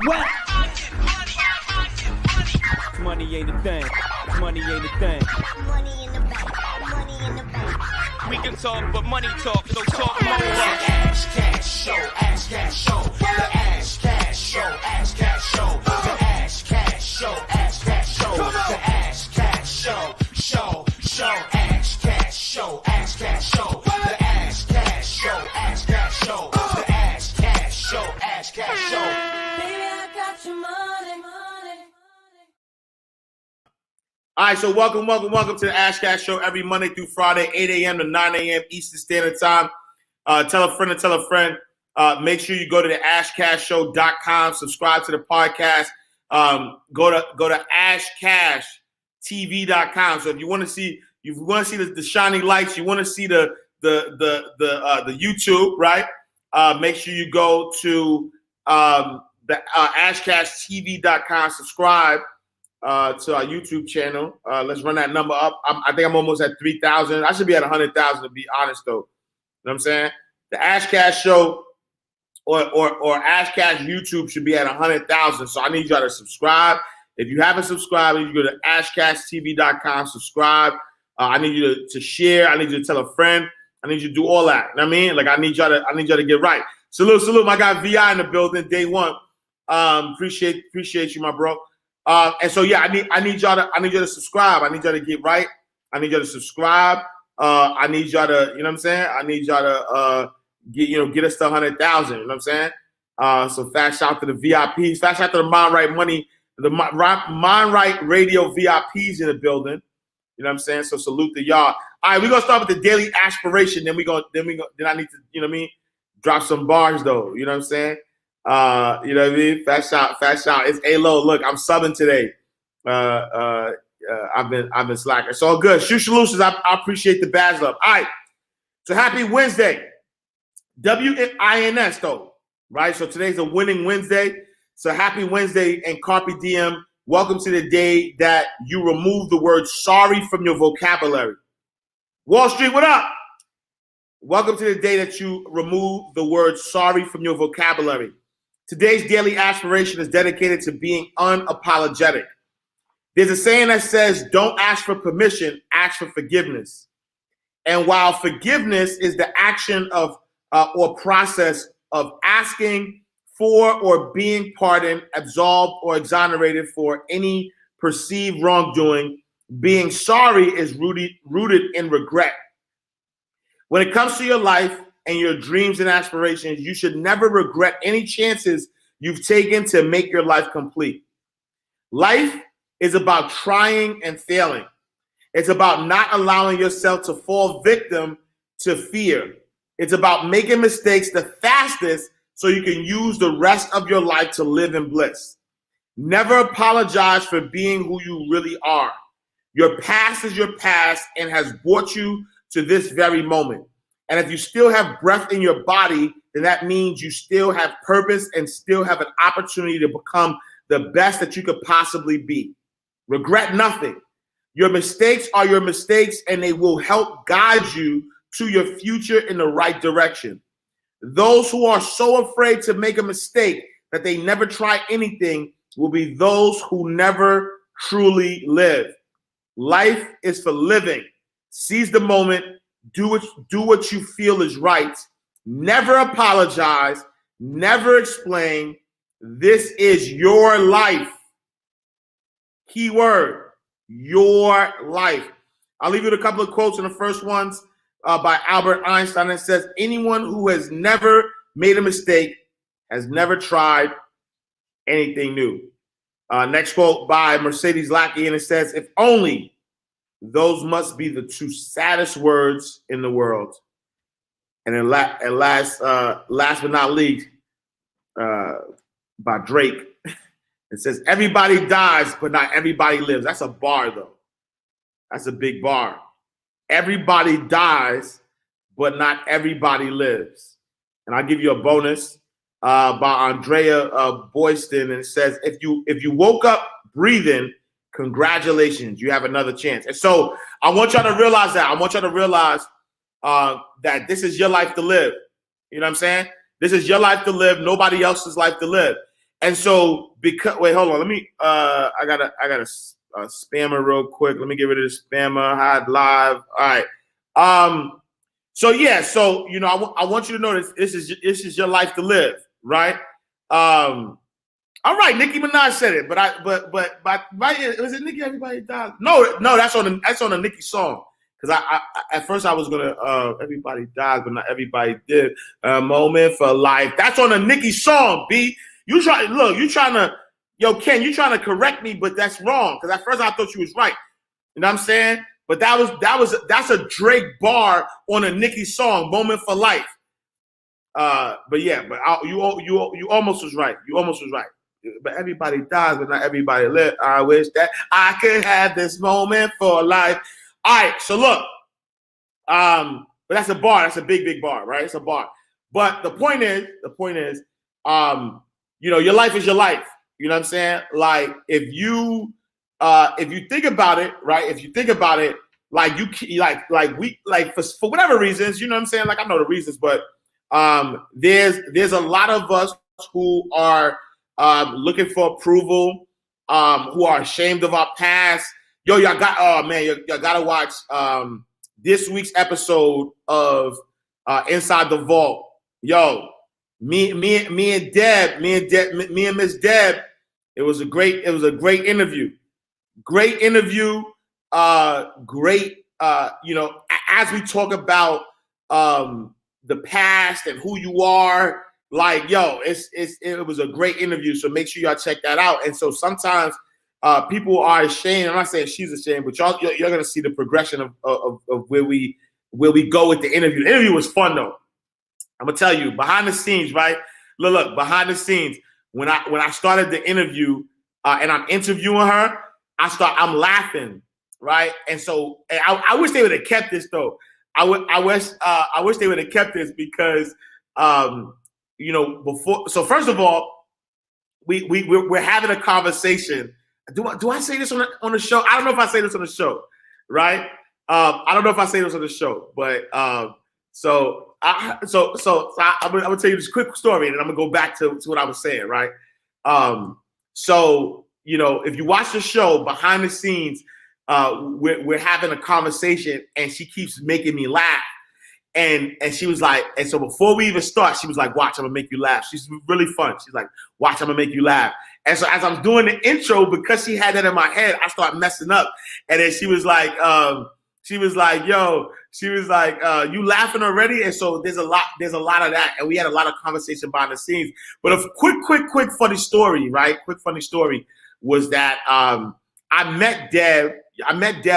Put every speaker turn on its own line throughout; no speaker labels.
What? Money ain't a thing. Money ain't a thing.
Money in the bank. Money in the bank.
We can talk, but money talk, so talk more.
Ash Cash Show, Ash Cash Show, the Ash Cash Show, Ash Cash Show, the Ash Cash Show, Ash Cash Show, the Ash Cash Show, Ash Cash Show, Ash Cash Show, the Ash Cash Show, Ash Cash Show, the Ash Cash Show, Ash Cash Show.
Baby, I got your money.
All right, so welcome to the Ash Cash Show every Monday through Friday, 8 a.m. to 9 a.m. Eastern Standard Time. Tell a friend to tell a friend. Make sure you go to the ashcashshow.com, subscribe to the podcast. Go to ashcashtv.com. So if you want to see the shiny lights, you want to see the YouTube, right? Make sure you go to the ashcashtv.com, subscribe to our YouTube channel. Let's run that number up. I think I'm almost at 3,000. I should be at 100,000 to be honest, though. You know what I'm saying? The Ash Cash Show or Ash Cash YouTube should be at 100,000. So I need y'all to subscribe. If you haven't subscribed, you go to ashcashtv.com, subscribe. I need you to share. I need you to tell a friend. I need you to do all that. You know what I mean? Like I need y'all to get right. Salute, my guy VI in the building, day one. Appreciate you, my bro. And so yeah, I need y'all to subscribe. I need y'all to get right. I need y'all to subscribe. I need y'all to, you know what I'm saying? I need y'all to get us to 100,000. You know what I'm saying? So fast shout to the VIPs. Fast shout to the Mind Right Money, the Mind Right Radio VIPs in the building. You know what I'm saying? So salute to y'all. All right, we're gonna start with the daily aspiration. Then I need to, you know what I mean, drop some bars though. You know what I'm saying? You know what I mean? Fast shout. It's A-Lo. Look, I'm subbing today. I've been slacking. It's all good. Shoot solutions. I appreciate the badge love. All right. So happy Wednesday. WNS though, right? So today's a winning Wednesday. So happy Wednesday and Carpe Diem. Welcome to the day that you remove the word sorry from your vocabulary. Wall Street, what up? Welcome to the day that you remove the word sorry from your vocabulary. Today's daily aspiration is dedicated to being unapologetic. There's a saying that says, don't ask for permission, ask for forgiveness. And while forgiveness is the action of or process of asking for or being pardoned, absolved, or exonerated for any perceived wrongdoing, being sorry is rooted in regret. When it comes to your life and your dreams and aspirations, you should never regret any chances you've taken to make your life complete. Life is about trying and failing. It's about not allowing yourself to fall victim to fear. It's about making mistakes the fastest so you can use the rest of your life to live in bliss. Never apologize for being who you really are. Your past is your past and has brought you to this very moment. And if you still have breath in your body, then that means you still have purpose and still have an opportunity to become the best that you could possibly be. Regret nothing. Your mistakes are your mistakes, and they will help guide you to your future in the right direction. Those who are so afraid to make a mistake that they never try anything will be those who never truly live. Life is for living. Seize the moment. Do what you feel is right. Never apologize. Never explain. This is your life. Key word, your life. I'll leave you with a couple of quotes. And the first one's by Albert Einstein. It says, anyone who has never made a mistake has never tried anything new. Next quote by Mercedes Lackey, and it says, if only those must be the two saddest words in the world. And then last but not least, by Drake, it says, everybody dies, but not everybody lives. That's a bar, though. That's a big bar. Everybody dies, but not everybody lives. And I'll give you a bonus by Andrea Boyston, and it says, if you woke up breathing, congratulations, you have another chance. And so I want y'all to realize that. I want y'all to realize that this is your life to live. You know what I'm saying? This is your life to live, nobody else's life to live. And so because wait, hold on. Let me I got a spammer real quick. Let me get rid of the spammer. Hide live. All right. So yeah, so you know, I want you to know this is your life to live, right? All right, Nicki Minaj said it, but was it Nicki? Everybody dies. No, that's on a Nicki song. Because I at first I was gonna everybody dies, but not everybody did. A moment for life. That's on a Nicki song. B, you trying to Ken, you trying to correct me, but that's wrong. Because at first I thought you was right. You know what I'm saying? But that's a Drake bar on a Nicki song, "Moment for Life." But yeah, but you almost was right. You almost was right. But everybody dies, but not everybody lives. I wish that I could have this moment for life. All right, so look, but that's a bar. That's a big bar, right? It's a bar. But the point is, you know, your life is your life. You know what I'm saying? Like if you think about it, right? If you think about it, like for whatever reasons, you know what I'm saying? Like I know the reasons, but there's a lot of us who are looking for approval, who are ashamed of our past. Yo, y'all gotta watch this week's episode of Inside the Vault. Yo, me and Miss Deb. It was a great interview. Great interview. You know, as we talk about the past and who you are. Like, yo, it was a great interview. So make sure y'all check that out. And so sometimes people are ashamed. I'm not saying she's ashamed, but you're gonna see the progression of where we go with the interview. The interview was fun though. I'm gonna tell you, behind the scenes, right? Look, behind the scenes, when I started the interview and I'm interviewing her, I'm laughing, right? And so I wish they would have kept this though. I wish they would have kept this because you know, before. So first of all, we're having a conversation. Do I say this on the show? I don't know if I say this on the show, right? I don't know if I say this on the show, but I'm gonna tell you this quick story, and then I'm gonna go back to what I was saying, right? So you know, if you watch the show behind the scenes, we're having a conversation, and she keeps making me laugh. And she was like, and so before we even start, she was like, watch, I'm gonna make you laugh. She's really fun. She's like, watch, I'm gonna make you laugh. And so as I'm doing the intro, because she had that in my head, I start messing up. And then she was like, you laughing already? And so there's a lot of that. And we had a lot of conversation behind the scenes. But a quick funny story, right? Quick funny story was that I met Deb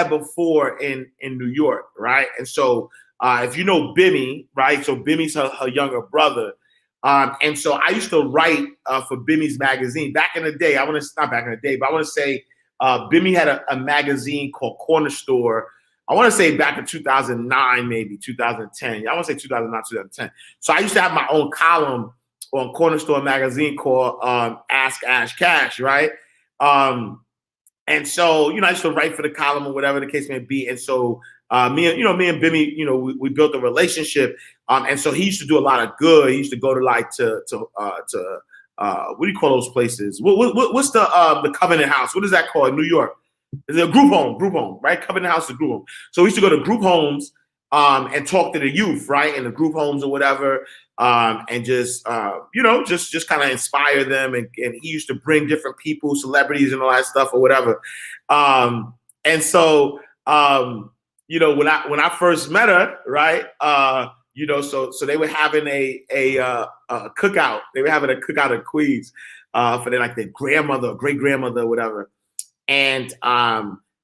before in New York, right? And so if you know Bimmy, right? So Bimmy's her younger brother. And so I used to write for Bimmy's magazine back in the day. Not back in the day, but I want to say Bimmy had a magazine called Corner Store. I want to say back in 2009, maybe 2010. I want to say 2009, 2010. So I used to have my own column on Corner Store magazine called Ask Ash Cash, right? And so, you know, I used to write for the column or whatever the case may be. And so me and Bimmy, you know, we built a relationship. And so he used to do a lot of good. He used to go to what do you call those places? What's the Covenant House? What is that called in New York? It's a group home, right? Covenant House is a group home. So we used to go to group homes and talk to the youth, right? In the group homes or whatever. And just just kind of inspire them. And he used to bring different people, celebrities and all that stuff or whatever. And so you know, when I first met her, right? You know, so they were having a cookout. They were having a cookout in Queens for their grandmother, or great grandmother, or whatever. And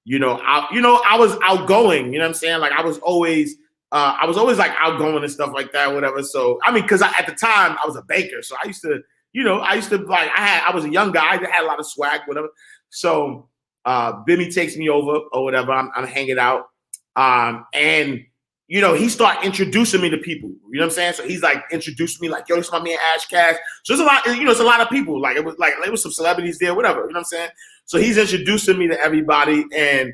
you know, I was outgoing. You know what I'm saying? Like I was always like outgoing and stuff like that, whatever. So I mean, because at the time I was a baker, so I used to like I was a young guy. I had a lot of swag, whatever. So Bimmy takes me over or whatever. I'm hanging out. And you know, he started introducing me to people. You know what I'm saying? So he's like introduced me like, yo, this is my man Ash Cash. So it's a lot, you know, it's a lot of people. Like it was some celebrities there, whatever. You know what I'm saying? So he's introducing me to everybody, and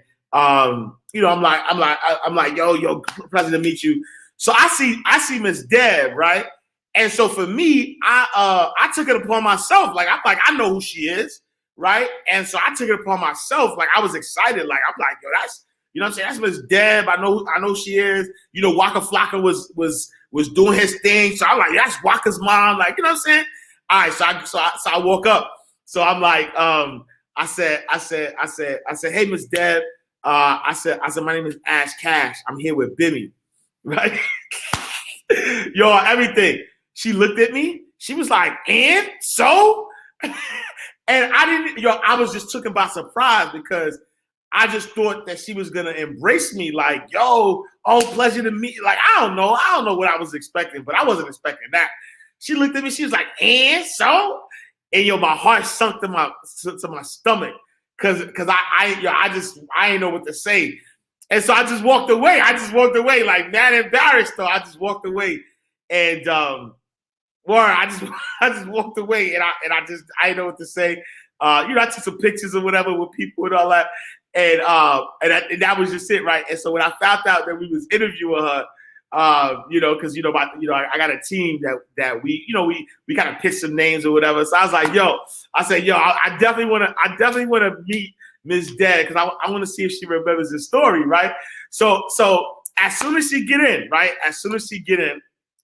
you know, I'm like, yo, pleasure to meet you. So I see Miss Deb, right? And so for me, I took it upon myself. Like I know who she is, right? And so I took it upon myself. Like I was excited. Like I'm like, yo, that's, you know what I'm saying? That's Miss Deb. I know she is. You know, Waka Flocka was doing his thing. So I'm like, that's Waka's mom. Like, you know what I'm saying? All right, so I woke up. So I'm like, I said, hey, Miss Deb. I said, my name is Ash Cash. I'm here with Bimmy, right? Yo, everything. She looked at me. She was like, and so? And I was just taken by surprise because I just thought that she was gonna embrace me, like, yo, oh, pleasure to meet. Like, I don't know what I was expecting, but I wasn't expecting that. She looked at me, she was like, and so? And yo, my heart sunk to my stomach because I didn't know what to say. And so I just walked away. Like mad embarrassed though. I just walked away. And I just walked away and I didn't know what to say. You know, I took some pictures or whatever with people and all that. And that was just it, right? And so when I found out that we was interviewing her, you know, because I got a team that we kind of pitched some names or whatever. So I was like, I definitely want to meet Miss Deb because I want to see if she remembers the story, right? So as soon as she get in,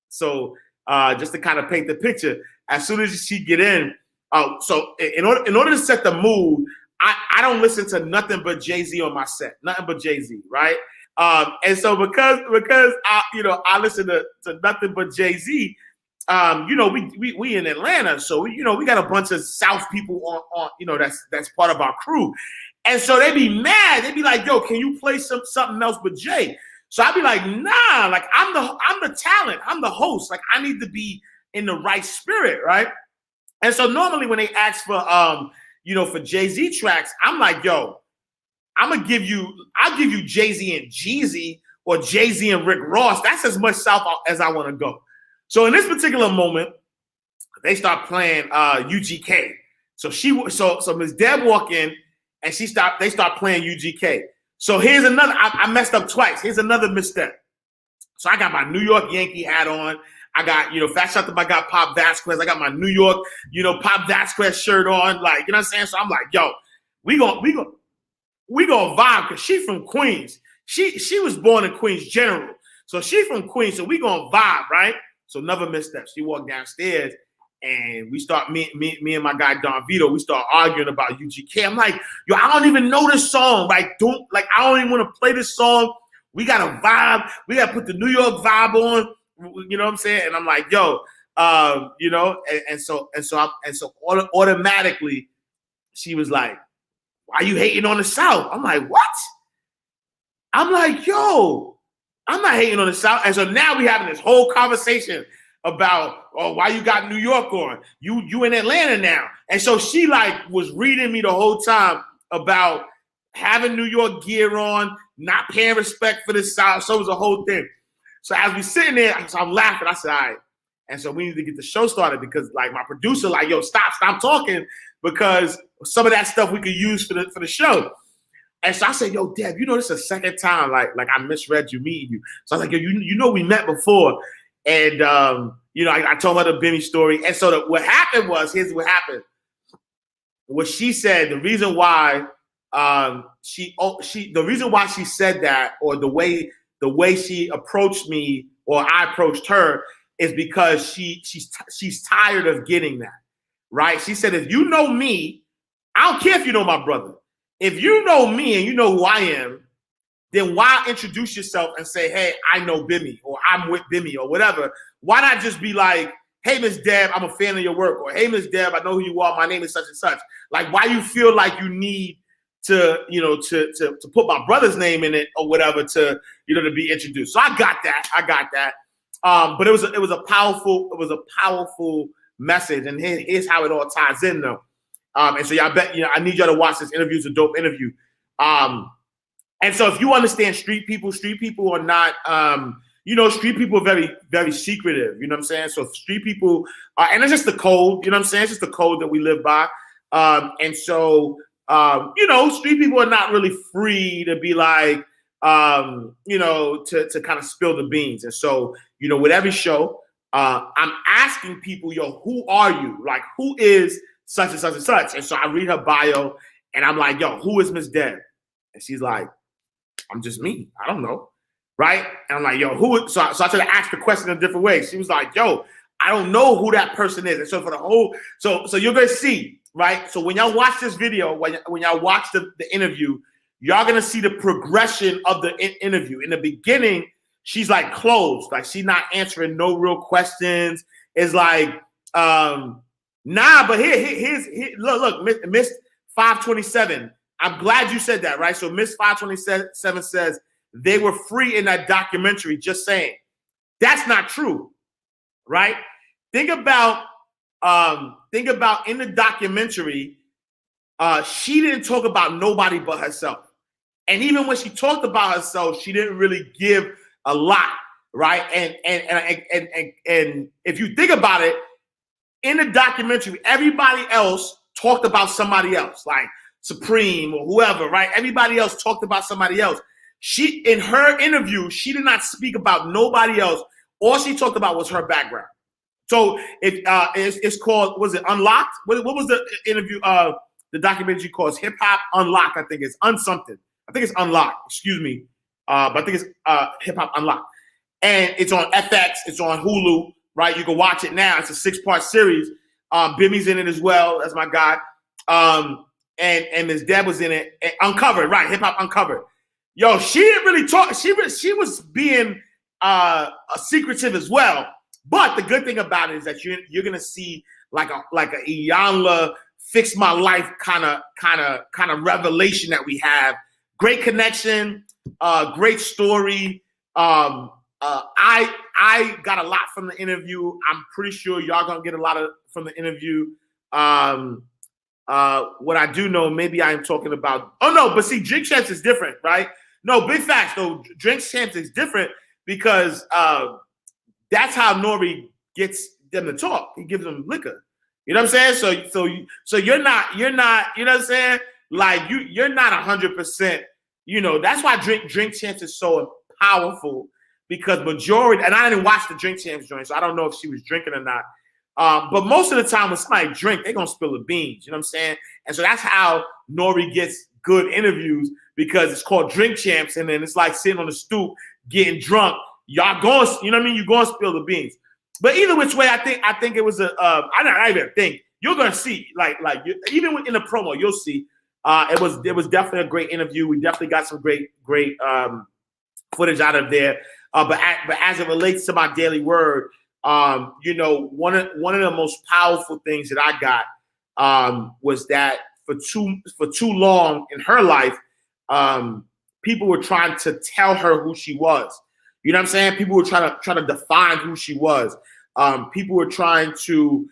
so just to kind of paint the picture, as soon as she get in, so in order to set the mood, I don't listen to nothing but Jay-Z on my set, nothing but Jay-Z, right? And so because I listen to nothing but Jay-Z, you know, we in Atlanta, so we got a bunch of South people on that's part of our crew, and so they be mad. They be like, yo, can you play something else but Jay? So I'd be like, nah, like I'm the talent, I'm the host, like I need to be in the right spirit, right? And so normally when they ask for for Jay-Z tracks, I'm like, yo, I'll give you Jay-Z and Jeezy or Jay-Z and Rick Ross. That's as much South as I want to go. So in this particular moment, they start playing UGK. So Ms. Deb walk in and they start playing UGK. So here's another, I messed up twice. Here's another misstep. So I got my New York Yankee hat on. I got, Fat Shot I got Pop Vasquez. I got my New York, Pop Vasquez shirt on. Like, you know what I'm saying? So I'm like, yo, we gonna vibe because she from Queens. She was born in Queens General. So she from Queens. So we gonna vibe, right? So another misstep. She walked downstairs and we start, me and my guy Don Vito, we start arguing about UGK. I'm like, yo, I don't even know this song. I don't even want to play this song. We gotta vibe. We gotta put the New York vibe on. You know what I'm saying? And I'm like, yo, and so automatically she was like, why you hating on the South? I'm like, what? I'm like, yo, I'm not hating on the South. And so now we having this whole conversation about, why you got New York on? You in Atlanta now. And so she was reading me the whole time about having New York gear on, not paying respect for the South. So it was a whole thing. So as we sitting there, so I'm laughing. I said, all right. And so we need to get the show started because my producer, yo, stop talking because some of that stuff we could use for the show. And so I said, yo, Deb, this is the second time like I misread you meeting you. So I was like, yo, we met before. And, I told her the Benny story. And so what happened was, here's what happened. What she said, the reason why she said that, or the way she approached me or I approached her is because she's tired of getting that, right? She said, if you know me, I don't care if you know my brother. If you know me and you know who I am, then why introduce yourself and say, hey, I know Bimmy or I'm with Bimmy or whatever? Why not just be like, hey, Miss Deb, I'm a fan of your work, or hey, Miss Deb, I know who you are. My name is such and such. Like, why you feel like you need to put my brother's name in it or whatever to be introduced. So I got that. But it was a powerful message, and here's how it all ties in though. And so I need y'all to watch this interview. It's a dope interview. And so if you understand street people are not, street people are very, very secretive. You know what I'm saying? So street people are, and it's just the code. You know what I'm saying? It's just the code that we live by. And so. Street people are not really free to be like, to kind of spill the beans. And so, with every show, I'm asking people, yo, who are you? Like, who is such and such and such? And so I read her bio, and I'm like, yo, who is Miss Deb? And she's like, I'm just me. I don't know. Right? And I'm like, yo, who? So I tried to ask the question in a different way. She was like, yo, I don't know who that person is. And so for the whole, so you're going to see, right? So when y'all watch this video, when y'all watch the interview, y'all going to see the progression of the interview. In the beginning, she's like closed. Like she's not answering no real questions. It's like, nah, but here's look, Miss 527. I'm glad you said that, right? So Miss 527 says they were free in that documentary, just saying. That's not true, right? Think about in the documentary, she didn't talk about nobody but herself. And even when she talked about herself, she didn't really give a lot, right? And if you think about it, in the documentary, everybody else talked about somebody else, like Supreme or whoever, right? Everybody else talked about somebody else. She, in her interview, she did not speak about nobody else. All she talked about was her background. So it's called, was it Unlocked? What was the interview? The documentary called Hip Hop Unlocked. I think it's Unsomething. I think it's Unlocked. Excuse me, but I think it's Hip Hop Unlocked, and it's on FX. It's on Hulu. Right, you can watch it now. It's a 6-part series. Bimmy's in it as well. That's my guy. And Ms. Deb was in it. Uncovered, right? Hip Hop Uncovered. Yo, she didn't really talk. She was being secretive as well. But the good thing about it is that you're gonna see like a Iyanla fix my life kind of revelation that we have. Great connection, great story. I got a lot from the interview. I'm pretty sure y'all gonna get a lot from the interview. What I do know, maybe I am talking about. Oh no, but see, Drink Champs is different, right? No, big facts though. Drink Champs is different because that's how Nori gets them to talk. He gives them liquor. You know what I'm saying? So you're not. You know what I'm saying? Like you're not 100%. You know that's why Drink Champs is so powerful. Because majority, and I didn't watch the Drink Champs joint, so I don't know if she was drinking or not. But most of the time when somebody drink, they're going to spill the beans. You know what I'm saying? And so that's how Nori gets good interviews because it's called Drink Champs. And then it's like sitting on the stoop, getting drunk. Y'all going, you know what I mean? You're going to spill the beans. But either which way, I think it was I don't even think. You're going to see, even in the promo, you'll see. It was definitely a great interview. We definitely got some great footage out of there. But as it relates to my daily word, you know, one of the most powerful things that I got was that for too long in her life, people were trying to tell her who she was. You know what I'm saying? People were trying to define who she was. People were trying to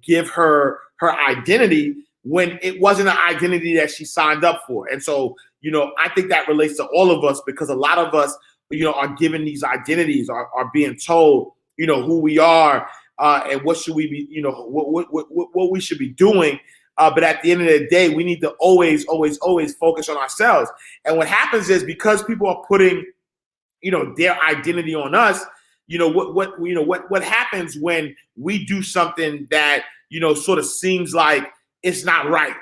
give her identity when it wasn't an identity that she signed up for. And so, you know, I think that relates to all of us because a lot of us, you know, are given these identities, are being told, you know, who we are and what should we be, you know, what we should be doing. But at the end of the day, we need to always focus on ourselves. And what happens is because people are putting, you know, their identity on us, you know, what happens when we do something that, you know, sort of seems like it's not right?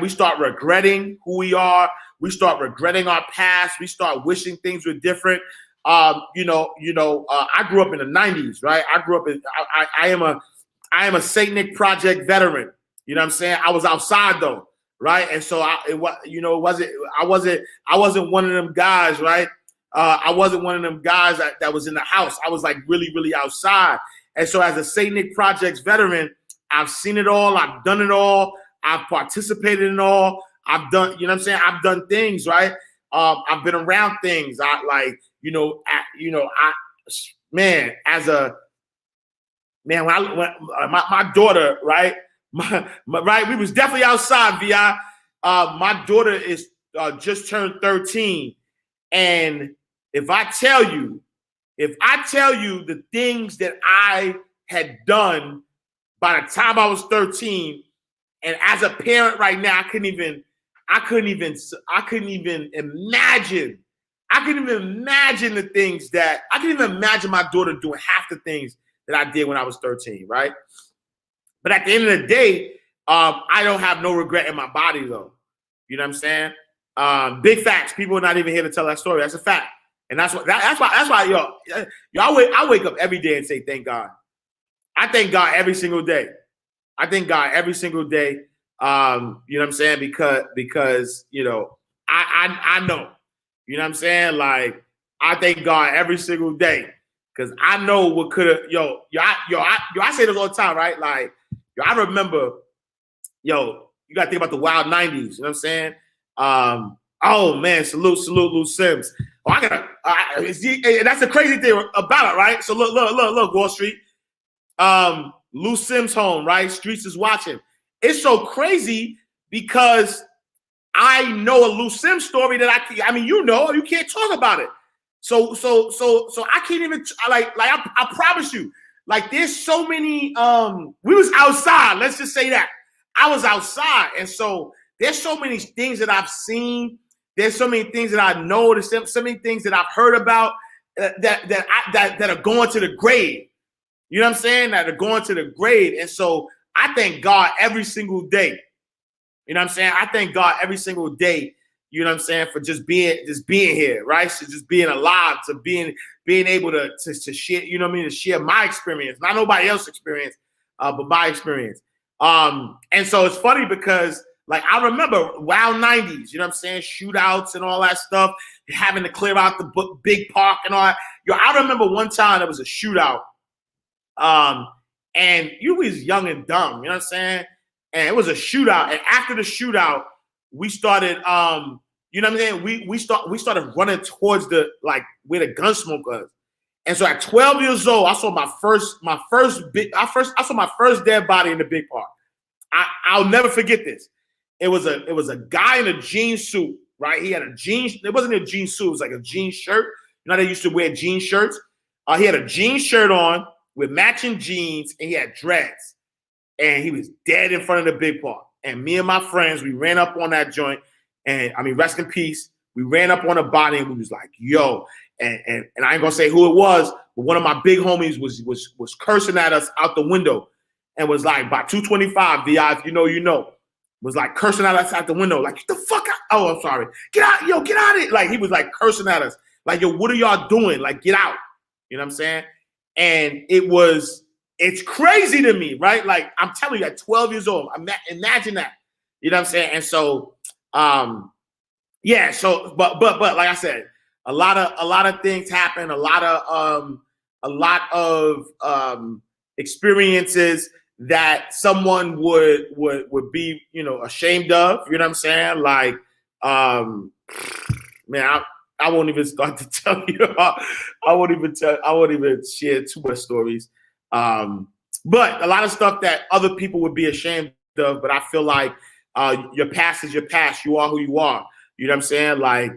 We start regretting who we are. We start regretting our past. We start wishing things were different. I grew up in the 90s, right? I grew up in, I am a St. Nick Project veteran. You know what I'm saying? I was outside though, right? And so I wasn't one of them guys, right? I wasn't one of them guys that was in the house. I was like really, really outside. And so as a St. Nick Projects veteran, I've seen it all. I've done it all. I've participated in all. I've done, you know what I'm saying? I've done things, right? I've been around things. My daughter, right? Right, we was definitely outside, VI. My daughter is just turned 13. And if I tell you the things that I had done by the time I was 13, and as a parent right now, I couldn't even imagine I can even imagine the things that I can even imagine my daughter doing half the things that I did when I was 13, right? But at the end of the day, I don't have no regret in my body though. You know what I'm saying? Big facts. People are not even here to tell that story. That's a fact. And that's why, I wake up every day and say, thank God. I thank God every single day. I thank God every single day. You know what I'm saying? Because you know, I know. You know what I'm saying? Like, I thank God every single day. Because I know what could have, I say this all the time, right? Like, I remember, you got to think about the wild 90s. You know what I'm saying? Oh, man, salute Lou Sims. Oh, that's the crazy thing about it, right? So look, Wall Street. Lou Sims home, right? Streets is watching. It's so crazy because I know a Lou Sims story that you can't talk about it. So I can't even I promise you, like there's so many. We was outside. Let's just say that I was outside, and so there's so many things that I've seen. There's so many things that I know. There's so many things that I've heard about that are going to the grave. You know what I'm saying? That are going to the grave, and so I thank God every single day. You know what I'm saying? I thank God every single day. You know what I'm saying, for just being here, right? So just being alive, to being able to share, you know what I mean, to share my experience, not nobody else's experience, but my experience. And so it's funny because like I remember wild 90s, you know what I'm saying, shootouts and all that stuff, having to clear out the big park and all that. I remember one time there was a shootout, and you was young and dumb, you know what I'm saying, and it was a shootout, and after the shootout, we started. You know what I'm saying? We started running towards where the gun smoke was. And so at 12 years old, I saw my first dead body in the big park. I'll never forget this. It was a guy in a jean suit, right? He had a jean, it wasn't a jean suit, it was like a jean shirt. You know, they used to wear jean shirts. He had a jean shirt on with matching jeans, and he had dreads. And he was dead in front of the big park. And me and my friends, we ran up on that joint. And I mean, rest in peace. We ran up on a body and we was like, yo, and I ain't gonna say who it was, but one of my big homies was cursing at us out the window and was like, by 225, VI, if you know, was like cursing at us out the window, like, get the fuck out. Oh, I'm sorry. Get out, get out of it. Like, he was like cursing at us. Like, yo, what are y'all doing? Like, get out. You know what I'm saying? And it's crazy to me, right? Like, I'm telling you, at 12 years old, imagine that. You know what I'm saying? And so, but like I said, a lot of things happen, a lot of experiences that someone would be, ashamed of, you know what I'm saying? Like, man, I won't even start to tell you. I won't even share too much stories. But a lot of stuff that other people would be ashamed of, but I feel like your past is your past. You are who you are. You know what I'm saying? Like,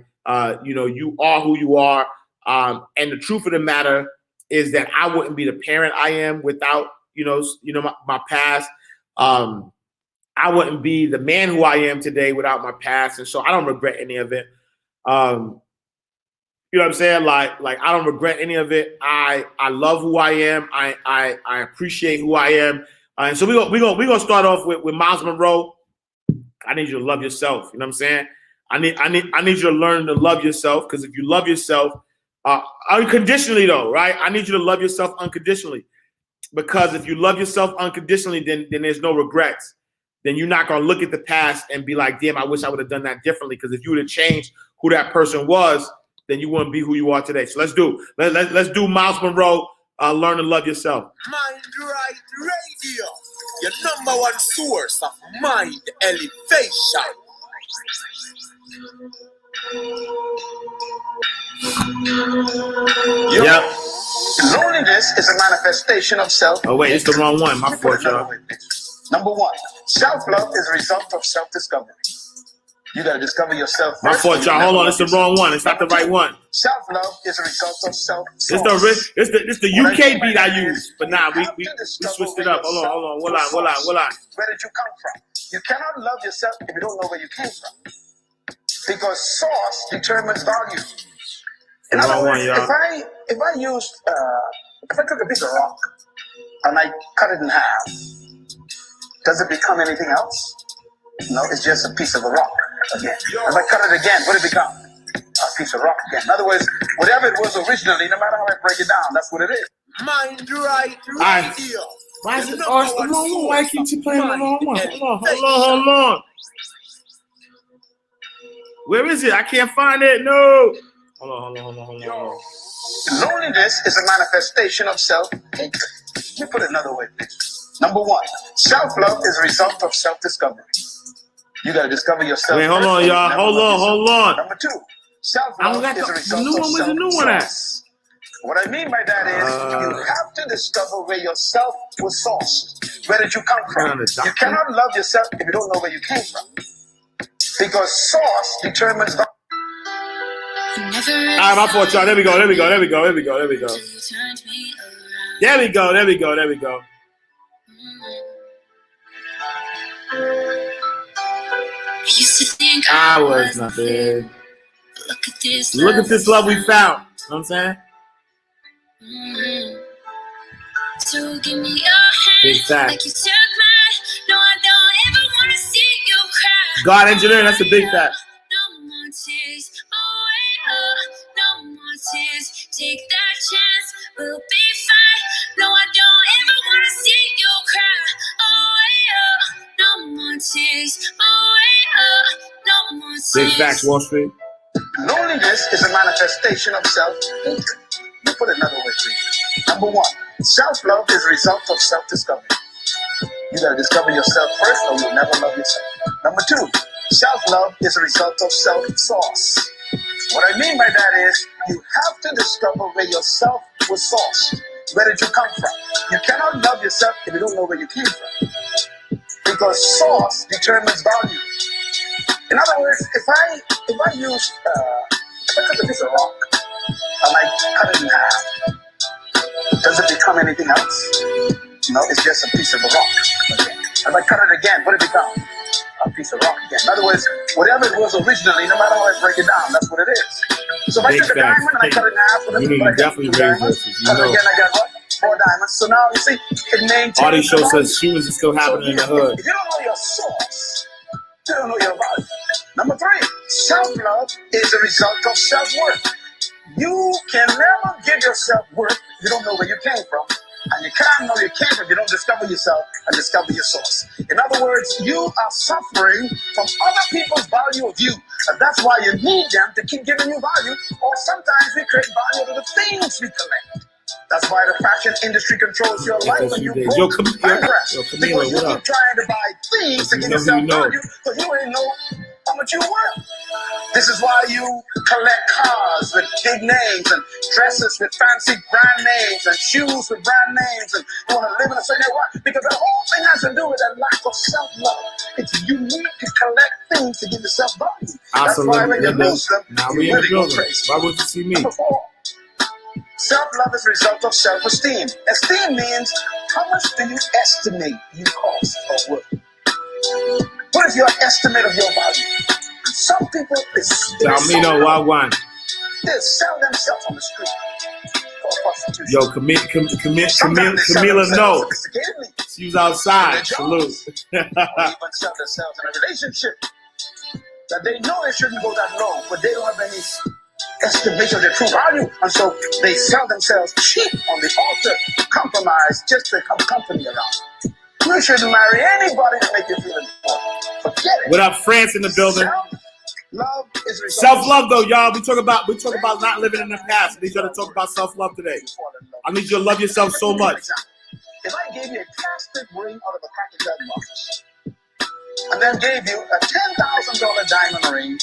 you are who you are. And the truth of the matter is that I wouldn't be the parent I am without, my past. I wouldn't be the man who I am today without my past. And so I don't regret any of it. You know what I'm saying? Like I don't regret any of it. I love who I am. I appreciate who I am. And so we're gonna start off with Miles Monroe. I need you to love yourself. You know what I'm saying? I need you to learn to love yourself, because if you love yourself unconditionally, though, right? I need you to love yourself unconditionally, because if you love yourself unconditionally, then there's no regrets. Then you're not gonna look at the past and be like, damn, I wish I would have done that differently. Because if you would have changed who that person was, then you wouldn't be who you are today. So let's do Miles Monroe. Learn to love yourself.
Mind Right Radio, your number one source of mind elevation.
Yep.
Loneliness is a manifestation of self.
Oh wait, it's the wrong one. My fault, y'all.
Number one, self-love is a result of self-discovery. You gotta discover yourself.
My fault, y'all. Hold on, it's the wrong one. It's not the right one.
Self-love is a result of self.
It's the UK beat I use, but nah, we switched it up. Hold on. What line?
Where did you come from? You cannot love yourself if you don't know where you came from. Because source determines value. In other
Wrong one,
words,
y'all.
if I took a piece of rock and I cut it in half, does it become anything else? No, it's just a piece of a rock again. If I cut it again, what did it become? A piece of rock again. In other words, whatever it was originally, no matter how I break it down, that's what it is.
Mind right
I-
radio.
Why is it Arsenal? Why keep you playing the wrong one? Hold on. Where is it? I can't find it. No. Hold on.
Loneliness is a manifestation of self-hatred. Let me put it another way, please. Number one, self-love is a result of self-discovery. You got to discover yourself.
Wait, hold
first,
on,
or you
y'all.
never
Hold
love
on.
yourself. Number two,
I
self-love
don't got
is a
the
result
new
of
one. Where's the new one at?
self-source. What I mean by that is you have to discover where yourself was sourced. Where did you come from? You cannot love yourself if you don't know where you came from. Because source determines the
All right, my fault, y'all. There we go. There we go.
Used to think
I was nothing. Look at this love we found. You know what I'm saying?
So give me your hand,
Big fact.
like you took mine. No, I don't ever want to see you cry.
God engineering, that's a big fact.
No more tears, no more tears. Take that chance, we'll be fine. No, I don't ever want to see you cry. No more tears, no more tears.
Big facts, Wall Street.
loneliness is a manifestation of self-hatred. Let me put it another way, please. Number one, self-love is a result of self-discovery. You got to discover yourself first, or you'll never love yourself. Number two, self-love is a result of self-source. What I mean by that is you have to discover where yourself was sourced. Where did you come from? You cannot love yourself if you don't know where you came from. Because source determines value. In other words, if I took a piece of rock and I cut it in half, does it become anything else? No, it's just a piece of a rock. Okay. If I cut it again, what did it become? A piece of rock again. In other words, whatever it was originally, no matter how I break it down, that's what it is. So if I
Big
took a
facts.
diamond and I cut it in half, what
You
did
need
I
to
get?
definitely
Two
raise
diamonds.
versus. You
Cut it
know.
again, I got what? 4 diamonds. So now you see, it maintains.
All these shows
the value.
says shootings is still happening in the hood.
If you don't know your source, you don't know your value. Number three, self-love is a result of self-worth. You can never give yourself worth if you don't know where you came from. And you can't know you came from if you don't discover yourself and discover your source. In other words, you are suffering from other people's value of you. And that's why you need them to keep giving you value. Or sometimes we create value out of the things we collect. That's why the fashion industry controls your life and you
Yo,
broke
Camila,
because you
what
keep
up?
trying to buy things to
You
give
know who
yourself
you know.
value because you ain't know how much you worth. This is why you collect cars with big names and dresses with fancy brand names and shoes with brand names and you want to live in a certain way. Because the whole thing has to do with a lack of self-love. It's you need to collect things to give yourself value. That's why when you lose them,
Now
you
we in the
really go
building.
crazy.
Why would you see me?
Number four, self-love is a result of self-esteem. Esteem means how much do you estimate you cost or worth? What is your estimate of your value? Some people
Tell me no, Wagwan.
they sell themselves on the street for prostitution.
Yo,
Sometimes they sell
Camila,
themselves
no.
sophisticatedly.
She was outside. Salute.
Or even sell themselves in a relationship that they know they shouldn't go that low, but they don't have any estimation of their true value, and so they sell themselves cheap on the altar, compromise just to have company around. You shouldn't marry anybody to make you feel important. Forget it.
What up, France in the building?
Self-love is a result
Self-love though, y'all. We talk about not living in the past. I need y'all to talk about self-love today. I need you to love yourself so much.
If I gave you a plastic ring out of a pack of Red box, and then gave you a $10,000 diamond ring,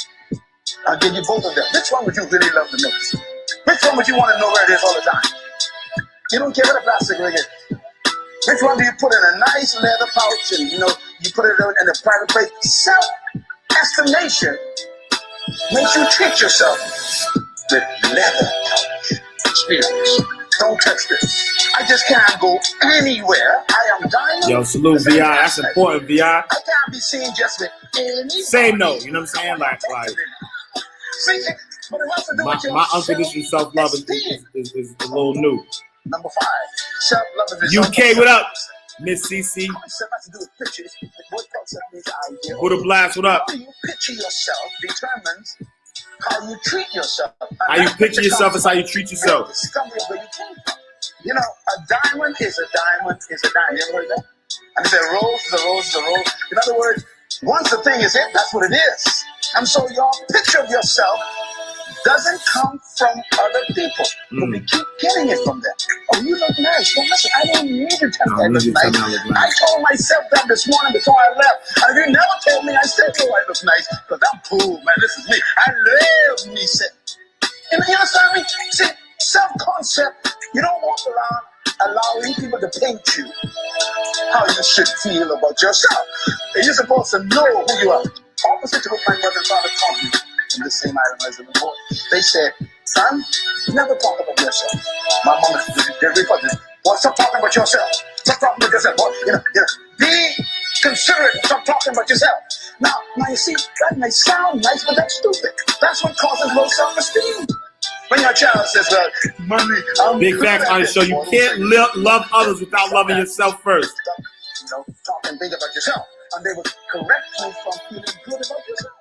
I'll give you both of them. Which one would you really love the most? Which one would you want to know where it is all the time? You don't care what a plastic ring is. Which one do you put in a nice leather pouch and you put it in a private place? Self-estimation makes you treat yourself with leather pouch experience. Don't touch this. I just can't go anywhere. I am diamond.
Yo, salute VI. That's important, VI.
I can't be seen just with any.
Same note, you know what I'm saying? Like,
See, But it has to do
My,
with your
my unconditional self-love is a little new.
Number 5, self-love is result
UK,
of
what up?
self-concept.
Miss CC.
Concept has to do with pictures. What concept means idea.
Buddha Blast, what up?
How you picture yourself determines how you treat yourself.
How you picture yourself is how you treat yourself.
Discovery of where you came from. You know, a diamond is a diamond is a diamond. You ever heard that? And it's a rose is a rose is a rose. In other words, once the thing is in, that's what it is. And so your picture of yourself doesn't come from other people. But we keep getting it from them. Oh, you look nice. Well, listen, I don't need to tell you I look nice. I told myself that this morning before I left. And if you never told me, I still know I look nice. Because I'm cool, man. This is me. I love me. You understand me? See, self-concept, you don't walk around allowing people to paint you how you should feel about yourself. And you're supposed to know who you are. Opposite to what my mother and father taught me in the same item as in the boy. They said, son, never talk about yourself. My mom, they refer to this. Boy, stop talking about yourself. Stop talking about yourself. Boy, be considerate. Stop talking about yourself. Now you see, that may sound nice, but that's stupid. That's what causes low self-esteem. When your child says, well, mommy, I'm
Big facts on the show. You can't love others without loving yourself first.
You know, talk and think about yourself. And they will correct you from feeling good about yourself.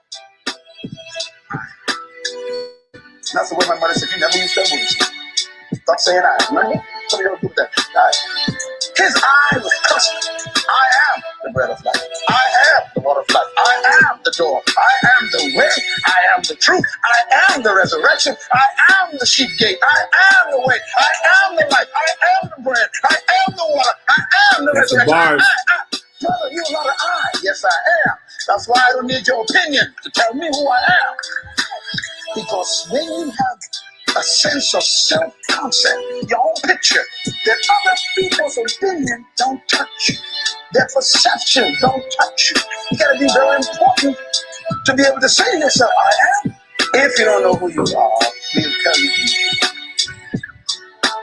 That's the way my mother said, you never use that word. Stop saying I. Remember? Some of y'all do that. His eye was cussing. I am the bread of life. I am the water of life. I am the door. I am the way. I am the truth. I am the resurrection. I am the sheep gate. I am the way. I am the life. I am the bread. I am the water. I am the
That's
resurrection.
bars.
Brother, you a lot of I. Yes, I am. That's why I don't need your opinion to tell me who I am. Because when you have a sense of self-concept, your own picture, that other people's opinion don't touch you. Their perception don't touch you. You gotta be very important to be able to say to yourself, I am. If you don't know who you are, we'll tell you.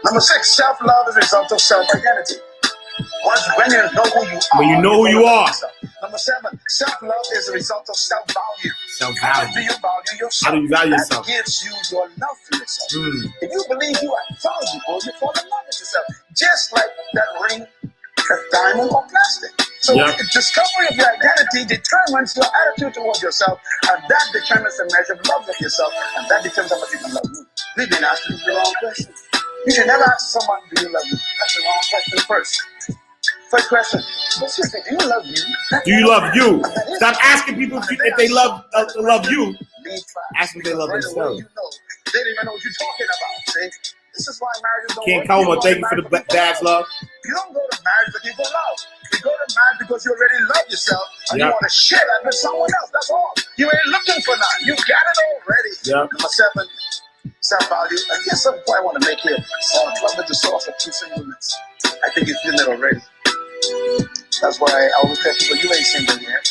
Number 6, self-love is a result of self-identity. When you know who you are.
When you know who you are.
Number 7, self-love is a result of self-value.
Self-value.
How do you value yourself?
How do you value yourself?
That gives you your love for yourself. If you believe you are valuable, you fall in love with yourself. Just like that ring, that diamond or plastic. So the discovery of your identity determines your attitude towards yourself, and that determines the measure of love of yourself, and that determines how much you can love you. We've been asking the wrong question. You should never ask someone, do you love me? That's the wrong question first. First question, sister, do you love you?
Do you love you? Stop asking people if they love you. Ask them if they love themselves.
You know, they don't even know what you're talking about. See? This is why marriages don't
King
work.
Coma, thank you for the badge, love.
You don't go to marriage because you go love. You go to marriage because you already love yourself and you want to share that with someone else. That's all. You ain't looking for nothing. You got it already. Number 7, self-value. And here's something I want to make here. Self-love is the source of true singleness. I think you've seen it already. That's why I always tell people, you ain't single yet.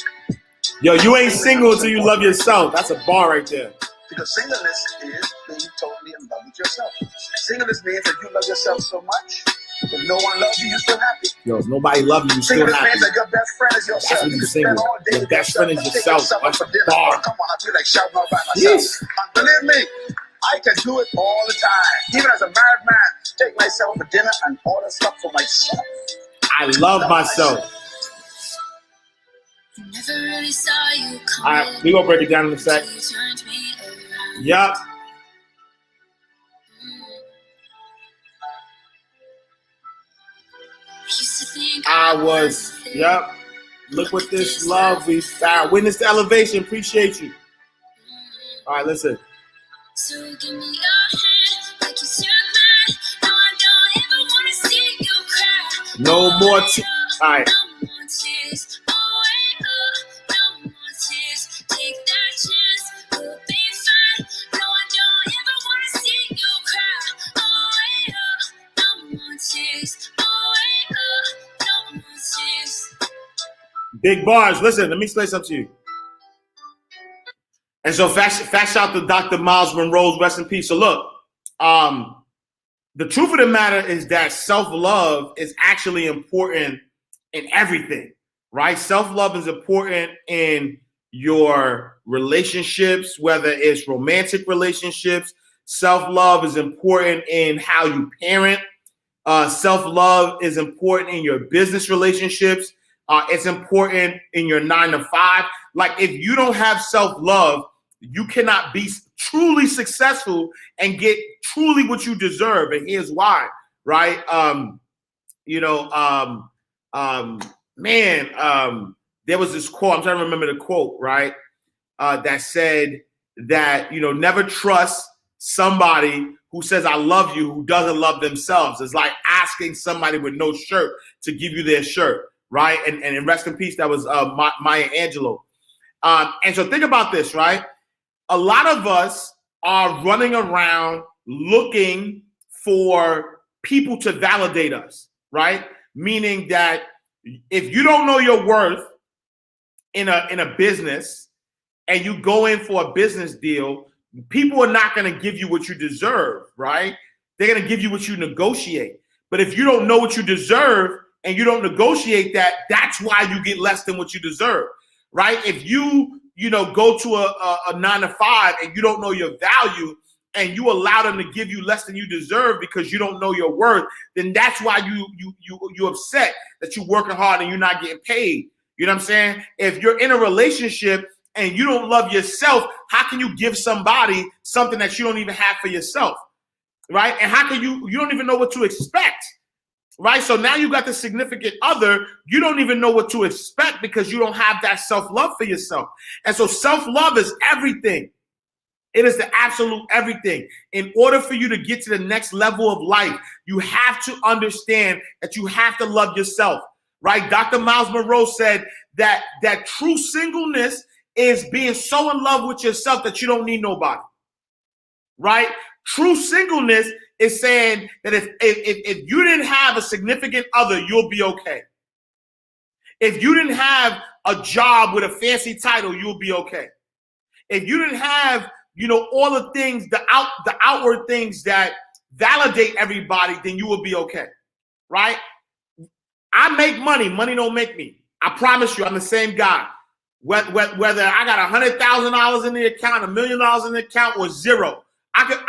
Yo, you ain't single until you love yourself. That's a bar right there.
Because singleness is being totally in love with yourself. Singleness means that you love yourself so much, if no one loves you, you're still happy.
Yo, if nobody loves you, you're still
Singleness
happy.
means that your best friend is yourself.
That's when you're single. Your best friend is yourself. That's a
Oh,
bar.
come on, I feel like shouting out by myself. Believe me, I can do it all the time. Even as a married man, take myself for dinner and order stuff for myself.
I love myself.
Never really saw you come.
All right, we gonna break it down in a sec.
You turned me around.
Yup.
Used to think
I was. Yup. Look what this love we found. Witness the elevation. Appreciate you. All right, listen.
So give me your hand like you took mine. No, I don't ever wanna see you cry.
No more. All right.
No more tears. Oh, wait, no more tears. Take that chance. We'll be fine. No, I don't ever wanna see you cry. Oh, wait, no more tears. Oh, wait, no more tears.
Big bars. Listen, let me explain something to you. And so fast shout to Dr. Miles Monroe, rest in peace. So look, the truth of the matter is that self-love is actually important in everything, right? Self-love is important in your relationships, whether it's romantic relationships. Self-love is important in how you parent. Self-love is important in your business relationships. It's important in your 9 to 5. Like, if you don't have self-love, you cannot be truly successful and get truly what you deserve. And here's why, right? There was this quote, I'm trying to remember the quote, right? That said that, never trust somebody who says, I love you, who doesn't love themselves. It's like asking somebody with no shirt to give you their shirt, right? And rest in peace, that was Maya Angelou. And so think about this, right? A lot of us are running around looking for people to validate us, right? Meaning that if you don't know your worth in a business and you go in for a business deal, people are not going to give you what you deserve, right? They're going to give you what you negotiate. But if you don't know what you deserve and you don't negotiate that, that's why you get less than what you deserve, right? If you go to a 9 to 5 and you don't know your value and you allow them to give you less than you deserve because you don't know your worth, then that's why you upset that you're working hard and you're not getting paid. You know what I'm saying? If you're in a relationship and you don't love yourself, how can you give somebody something that you don't even have for yourself, right? And how can you don't even know what to expect, right? So now you got the significant other, you don't even know what to expect because you don't have that self-love for yourself. And so self-love is everything. It is the absolute everything. In order for you to get to the next level of life, you have to understand that you have to love yourself, right? Dr. Miles Monroe said that true singleness is being so in love with yourself that you don't need nobody, right? True singleness is saying that if you didn't have a significant other, you'll be okay. If you didn't have a job with a fancy title, you'll be okay. If you didn't have, all the things, the outward things that validate everybody, then you will be okay, right? I make money. Money don't make me. I promise you, I'm the same guy. Whether I got $100,000 in the account, $1 million in the account, or zero, I could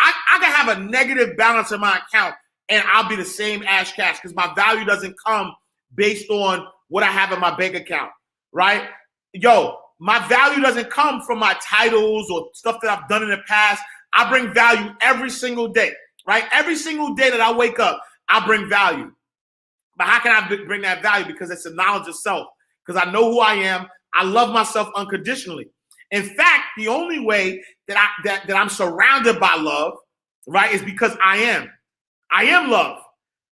have a negative balance in my account and I'll be the same Ash Cash because my value doesn't come based on what I have in my bank account, right? My value doesn't come from my titles or stuff that I've done in the past. I bring value every single day, right? Every single day that I wake up, I bring value. But how can I bring that value? Because it's a knowledge of self. Because I know who I am. I love myself unconditionally. In fact, the only way that I'm surrounded by love, right, is because I am. I am love,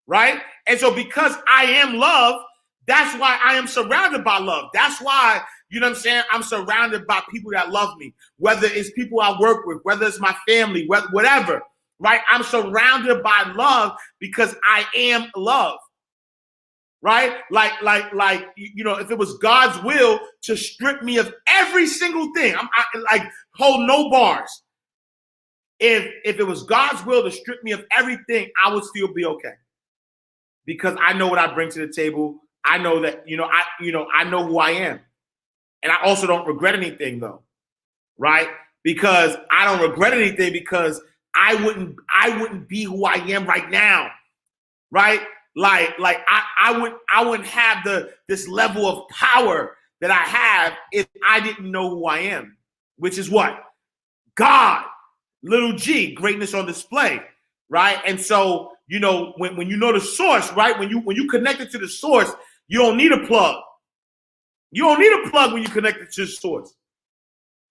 right? And so because I am love, that's why I am surrounded by love. That's why, I'm surrounded by people that love me, whether it's people I work with, whether it's my family, whatever, right? I'm surrounded by love because I am love. Right? Like, if it was God's will to strip me of every single thing, I hold no bars. If it was God's will to strip me of everything, I would still be okay. Because I know what I bring to the table. I know that, I know who I am. And I also don't regret anything though. Right? Because I don't regret anything because I wouldn't be who I am right now. Right? I wouldn't have this level of power that I have if I didn't know who I am, which is what? God, little G, greatness on display, right? And so, when you know the source, right? When you connect it to the source, you don't need a plug. You don't need a plug when you connect it to the source.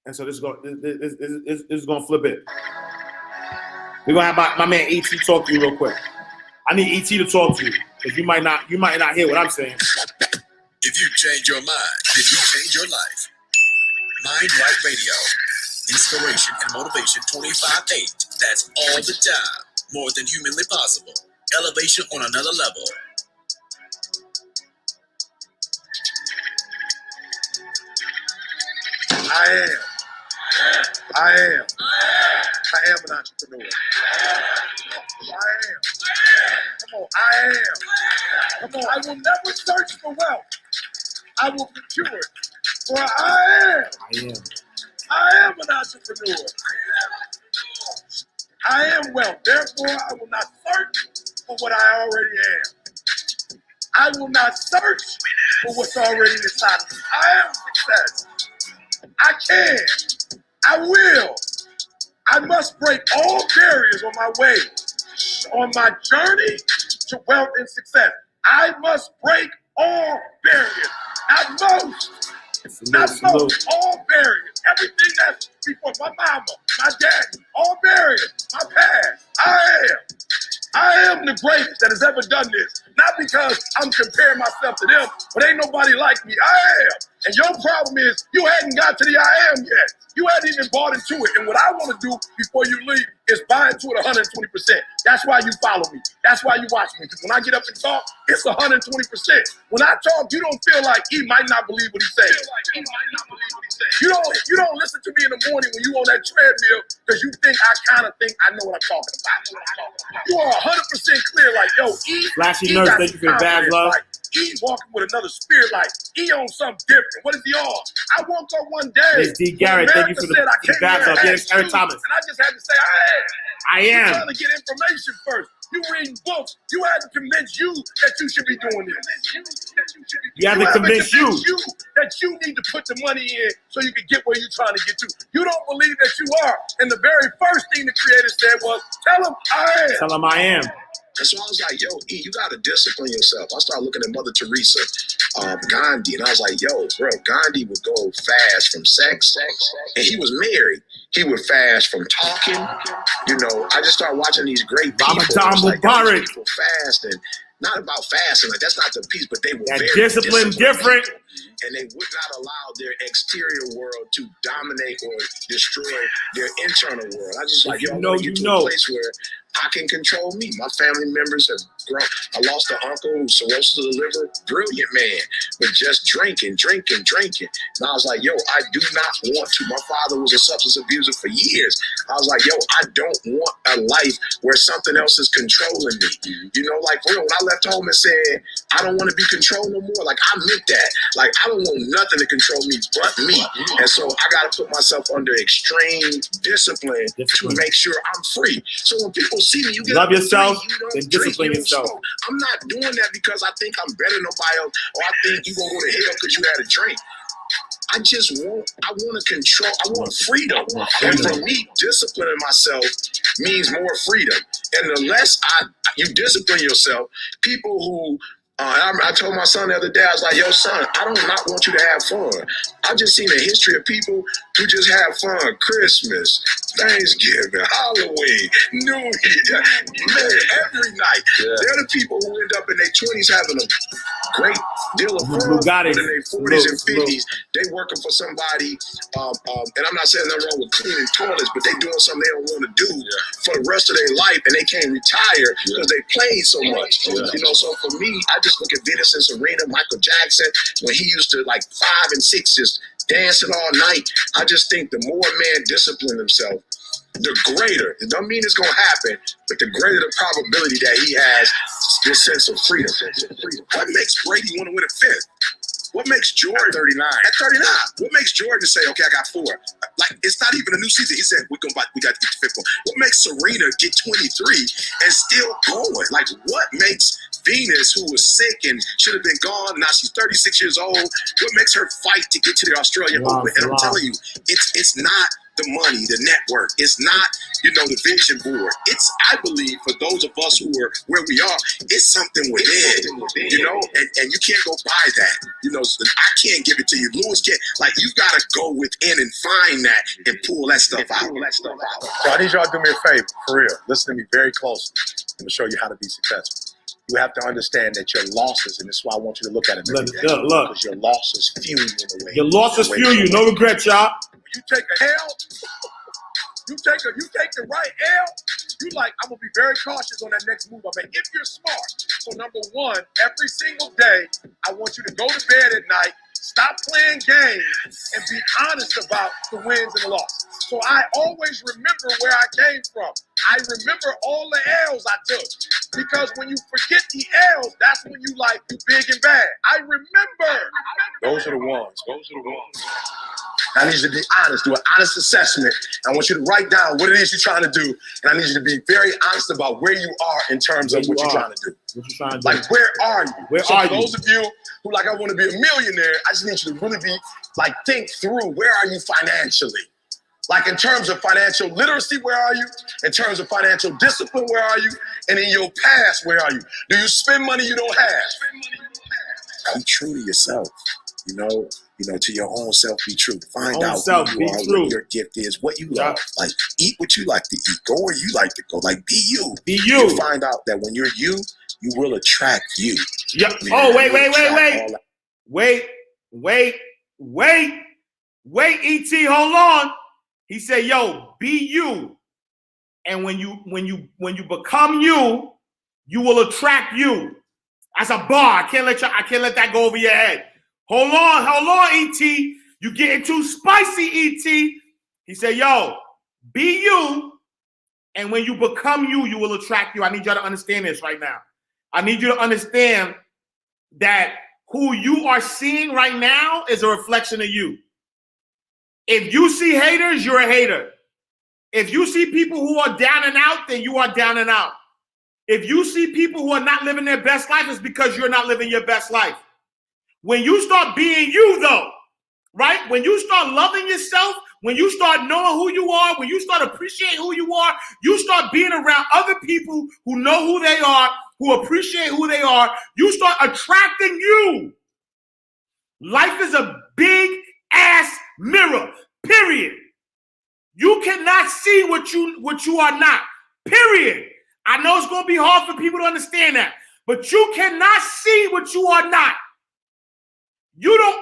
And so this is gonna flip it. We're gonna have my man ET talk to you real quick. I need ET to talk to you because you might not hear what I'm saying.
If you change your mind, then you change your life. Mind Right Radio. Inspiration and motivation 25/8. That's all the time. More than humanly possible. Elevation on another level.
I am an entrepreneur. I am. Come on, I am. Come on, I will never search for wealth. I will procure it. Well, I
am.
I am an entrepreneur. I am wealth. Therefore, I will not search for what I already am. I will not search for what's already inside of me. I am success. I can. I will. I must break all barriers on my way, on my journey to wealth and success. I must break all barriers. Not most. Not most. All barriers. Everything that's before my mama, my daddy, all barriers. My past. I am the greatest that has ever done this. Not because I'm comparing myself to them, but ain't nobody like me. I am. And your problem is you hadn't got to the I am yet. You hadn't even bought into it. And what I want to do before you leave is buy into it 120%. That's why you follow me. That's why you watch me. Because when I get up and talk, it's 120%. When I talk, you don't feel like he might not believe what he's saying. You don't listen to me in the morning when you on that treadmill because you think I know what I'm talking about. You are 100% clear, like, yo,
Flashy Nurse, thank you for the bad love.
Like, he walking with another spirit, like he on something different. What is he on? I woke up one day.
It's D. Garrett, thank you for the bad love. Yes, Eric Thomas.
And I just had to say, I am. You're trying to get information first. You reading books. You had to convince you that you should be doing this.
You have to convince you
that you need to put the money in so you can get where you're trying to get to. You don't believe that you are. And the very first thing the creator said was, tell him I am.
Tell him I am.
And so I was like, yo, E, you got to discipline yourself. I started looking at Mother Teresa, Gandhi, and I was like, yo, bro, Gandhi would go fast from sex, and he was married. He would fast from talking. You know, I just started watching these great people.
Ramadan
like,
Mubarak.
People fast, and not about fasting, like that's not the piece, but they were
that
very
discipline different.
People, and they would not allow their exterior world to dominate or destroy their internal world. I just like, yo, I want to get to a place where I can control me. My family members have grown. I lost an uncle who's cirrhosis of the liver, brilliant man, but just drinking. And I was like, yo, I do not want to. My father was a substance abuser for years. I was like, yo, I don't want a life where something else is controlling me. You know, like, real, when I left home and said, I don't want to be controlled no more, like, I meant that. Like, I don't want nothing to control me but me. And so I got to put myself under extreme discipline to make sure I'm free. So when people see me, you get
love yourself,
then
discipline yourself.
I'm not doing that because I think I'm better than nobody else, or I think you're gonna go to hell because you had a drink. I want to control. I want freedom. And for me, disciplining myself means more freedom. And the less you discipline yourself, people who I told my son the other day, I was like, yo, son, I do not want you to have fun. I've just seen a history of people who just have fun. Christmas, Thanksgiving, Halloween, New Year, man, every night. Yeah. They're the people who end up in their 20s having a great deal of fun. But in their 40s and 50s, they working for somebody, and I'm not saying nothing wrong with cleaning toilets, but they doing something they don't want to do for the rest of their life, and they can't retire because they played so much. You know, so for me, I just look at Venus and Serena, Michael Jackson, when he used to like 5 and 6 just dancing all night. I just think the more a man discipline himself, the greater. It don't mean it's gonna happen, but the greater the probability that he has this sense of freedom. What makes Brady want to win a fifth? What makes Jordan 39? At 39, what makes Jordan say, okay, I got 4? Like, it's not even a new season. He said, we got to get the 5th one. What makes Serena get 23 and still going? Like, what makes Venus, who was sick and should have been gone, now she's 36 years old, what makes her fight to get to the Australian Open? And I'm telling you, it's not the money, the network. It's not, the vision board. It's, I believe, for those of us who are where we are, it's something within, and you can't go buy that. I can't give it to you. Lewis can't. Like, you got to go within and find that and pull that stuff out.
So I need y'all to do me a favor, for real. Listen to me very closely. I'm going to show you how to be successful. You have to understand that your losses, and this is why I want you to look at it every day, because your losses fuel you in a way.
Your losses fuel you. No regrets, y'all.
When you take a L, you take the right L, you like, I'm going to be very cautious on that next move I make, if you're smart. So number one, every single day, I want you to go to bed at night, stop playing games, and be honest about the wins and the losses. So I always remember where I came from.
I remember all the L's I took. Because when you forget the L's, that's when you like, you big and bad. I remember. Those are the ones. I need you to be honest, do an honest assessment. I want you to write down what it is you're trying to do. And I need you to be very honest about where you are in terms of what you're trying to do.
What you trying to do?
Like, where are you?
Where
so
are
for
you?
those of you who like, I want to be a millionaire, I just need you to really be like, think through, where are you financially? Like in terms of financial literacy, where are you? In terms of financial discipline, where are you? And in your past, where are you? Do you spend money you don't have?
Be true to yourself. You know, to your own self, be true. Find out
self,
who
be
you are,
true.
what your gift is, what you love. Like, eat what you like to eat. Go where you like to go. Like, be you.
Be you.
You'll find out that when you're you, you will attract you.
Yep.
You know,
Oh,
you will attract
wait, E.T., hold on. He said, yo, be you. And when you become you, you will attract you. That's a bar. I can't let that go over your head. Hold on, E.T. You getting too spicy, E.T. He said, yo, be you. And when you become you, you will attract you. I need y'all to understand this right now. I need you to understand that who you are seeing right now is a reflection of you. If you see haters, you're a hater. If you see people who are down and out, then you are down and out. If you see people who are not living their best life, it's because you're not living your best life. When you start being you, though, right? When you start loving yourself, when you start knowing who you are, when you start appreciating who you are, you start being around other people who know who they are, who appreciate who they are, you start attracting you. Life is a big ass mirror, period. You cannot see what you are not, period. I know it's going to be hard for people to understand that, but you cannot see what you are not. You don't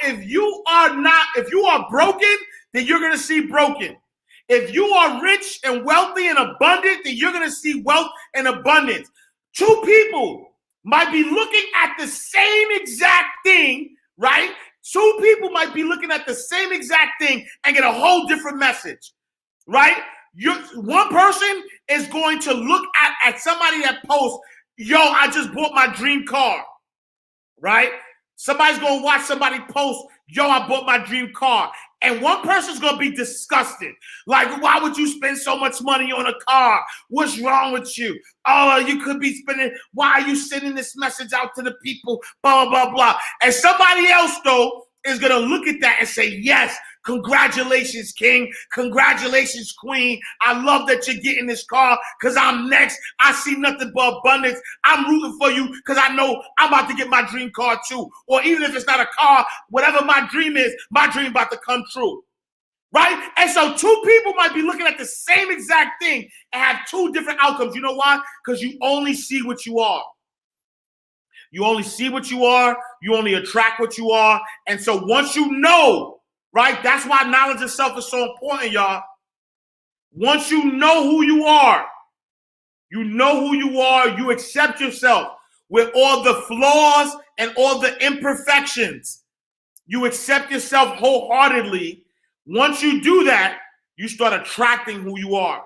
if you are broken, then you're going to see broken. If you are rich and wealthy and abundant, then you're going to see wealth and abundance. Two people might be looking at the same exact thing, right? Two people might be looking at the same exact thing and get a whole different message, right? One person is going to look at somebody that posts, yo, I just bought my dream car, right? Somebody's going to watch somebody post, yo, I bought my dream car. And one person's going to be disgusted. Like, why would you spend so much money on a car? What's wrong with you? Oh, you could be spending, why are you sending this message out to the people? Blah, blah, blah, blah. And somebody else, though, is going to look at that and say, yes, congratulations, King. Congratulations, Queen. I love that you're getting this car because I'm next. I see nothing but abundance. I'm rooting for you because I know I'm about to get my dream car too. Or even if it's not a car, whatever my dream is, my dream about to come true. Right? And so two people might be looking at the same exact thing and have two different outcomes. You know why? Because you only see what you are. You only see what you are. You only attract what you are. And so once you know, right? That's why knowledge of self is so important, y'all. Once you know who you are, you accept yourself with all the flaws and all the imperfections. You accept yourself wholeheartedly. Once you do that, you start attracting who you are.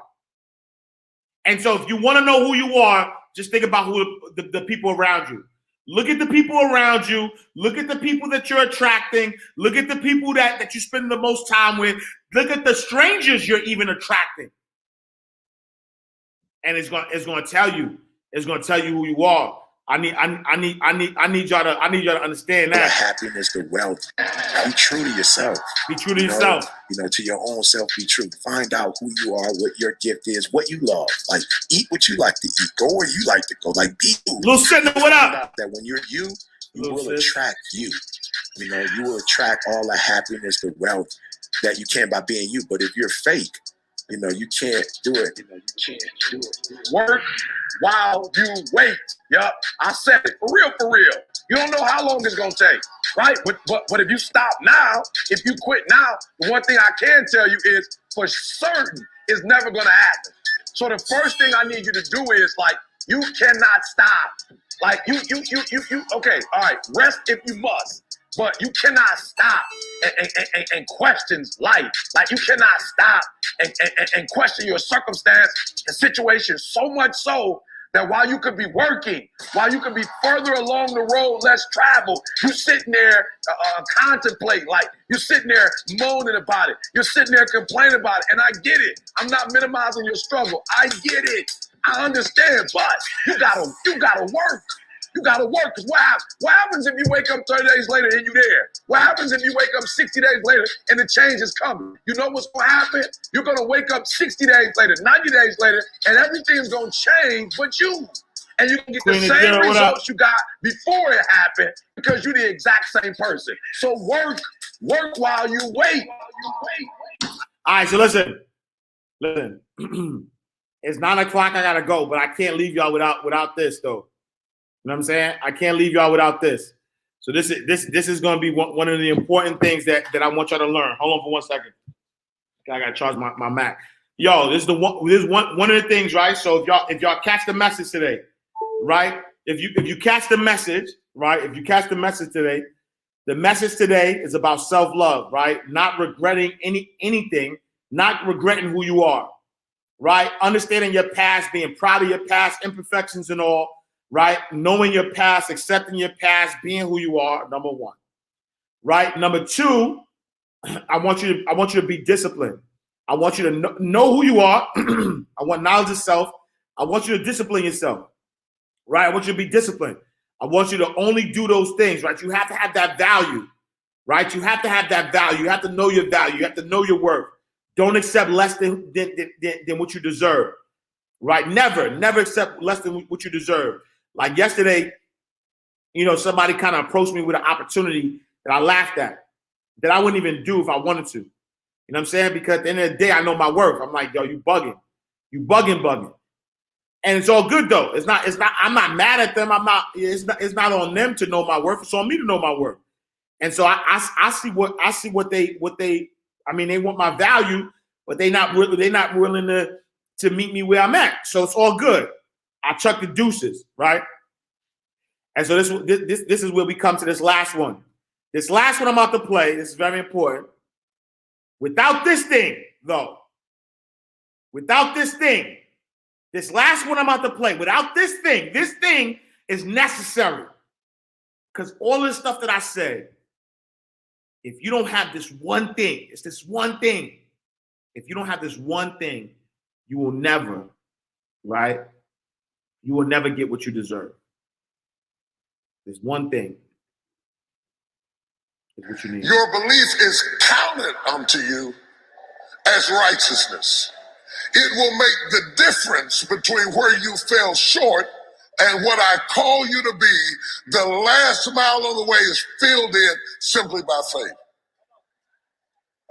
And so if you want to know who you are, just think about who the people around you. Look at the people around you. Look at the people that you're attracting. Look at the people that you spend the most time with. Look at the strangers you're even attracting. And it's going to tell you. It's going to tell you who you are. I need y'all to understand that.
The happiness, the wealth. Be true to yourself.
Be true to yourself.
To your own self, be true. Find out who you are, what your gift is, what you love. Like, eat what you like to eat. Go where you like to go. Like, be you.
Little Sidney, what up?
That when you're you, you will
sis.
attract you. You will attract all the happiness, the wealth that you can by being you. But if you're fake, you can't do it.
Work while you wait. Yup, I said it. For real. You don't know how long it's going to take, right? But if you stop now, if you quit now, the one thing I can tell you is for certain it's never going to happen. So the first thing I need you to do is, like, you cannot stop. Like, you, okay, all right, rest if you must. but you cannot stop and question life. Like you cannot stop and question your circumstance and situation, so much so that while you could be working, while you could be further along the road less traveled, you sitting there contemplate, like you're sitting there moaning about it. You're sitting there complaining about it. And I get it. I'm not minimizing your struggle. I get it. I understand, but you gotta work. You gotta work. Because what happens if you wake up 30 days later and you there? What happens if you wake up 60 days later and the change is coming? You know what's gonna happen? You're gonna wake up 60 days later, 90 days later, and everything's gonna change but you. And you can get the same results you got before it happened because you're the exact same person. So work while you wait.
All right, so listen. It's 9 o'clock. I gotta go, but I can't leave y'all without this though. You know what I'm saying? I can't leave y'all without this. So this is going to be one of the important things that I want y'all to learn. Hold on for 1 second. I got to charge my Mac. Yo, this is one of the things, right? So if y'all catch the message today, right? If you catch the message, right? If you catch the message today, the message today is about self-love, right? Not regretting anything, not regretting who you are, right? Understanding your past, being proud of your past imperfections and all. Right? Knowing your past, accepting your past, being who you are, number one. Right? Number two, I want you to be disciplined. I want you to know who you are. I want knowledge of self. I want you to discipline yourself. Right? I want you to be disciplined. I want you to only do those things, right? You have to have that value. Right? You have to have that value. You have to know your value. You have to know your worth. Don't accept less than what you deserve. Right? Never accept less than what you deserve. Like yesterday, somebody kind of approached me with an opportunity that I laughed at, that I wouldn't even do if I wanted to. You know what I'm saying? Because at the end of the day, I know my worth. I'm like, yo, you bugging. You bugging. And it's all good though. It's not, I'm not mad at them. It's not on them to know my worth. It's on me to know my worth. And so I see what they they want my value, but they're not willing to meet me where I'm at. So it's all good. I chuck the deuces, right? And so this is where we come to this last one. This last one I'm about to play, this is very important. Without this thing, though, this last one I'm about to play, without this thing is necessary. Because all this stuff that I said, if you don't have this one thing, it's this one thing. If you don't have this one thing, you will never, right? You will never get what you deserve. There's one thing. Is what you need.
Your belief is counted unto you as righteousness. It will make the difference between where you fell short and what I call you to be. The last mile of the way is filled in simply by faith.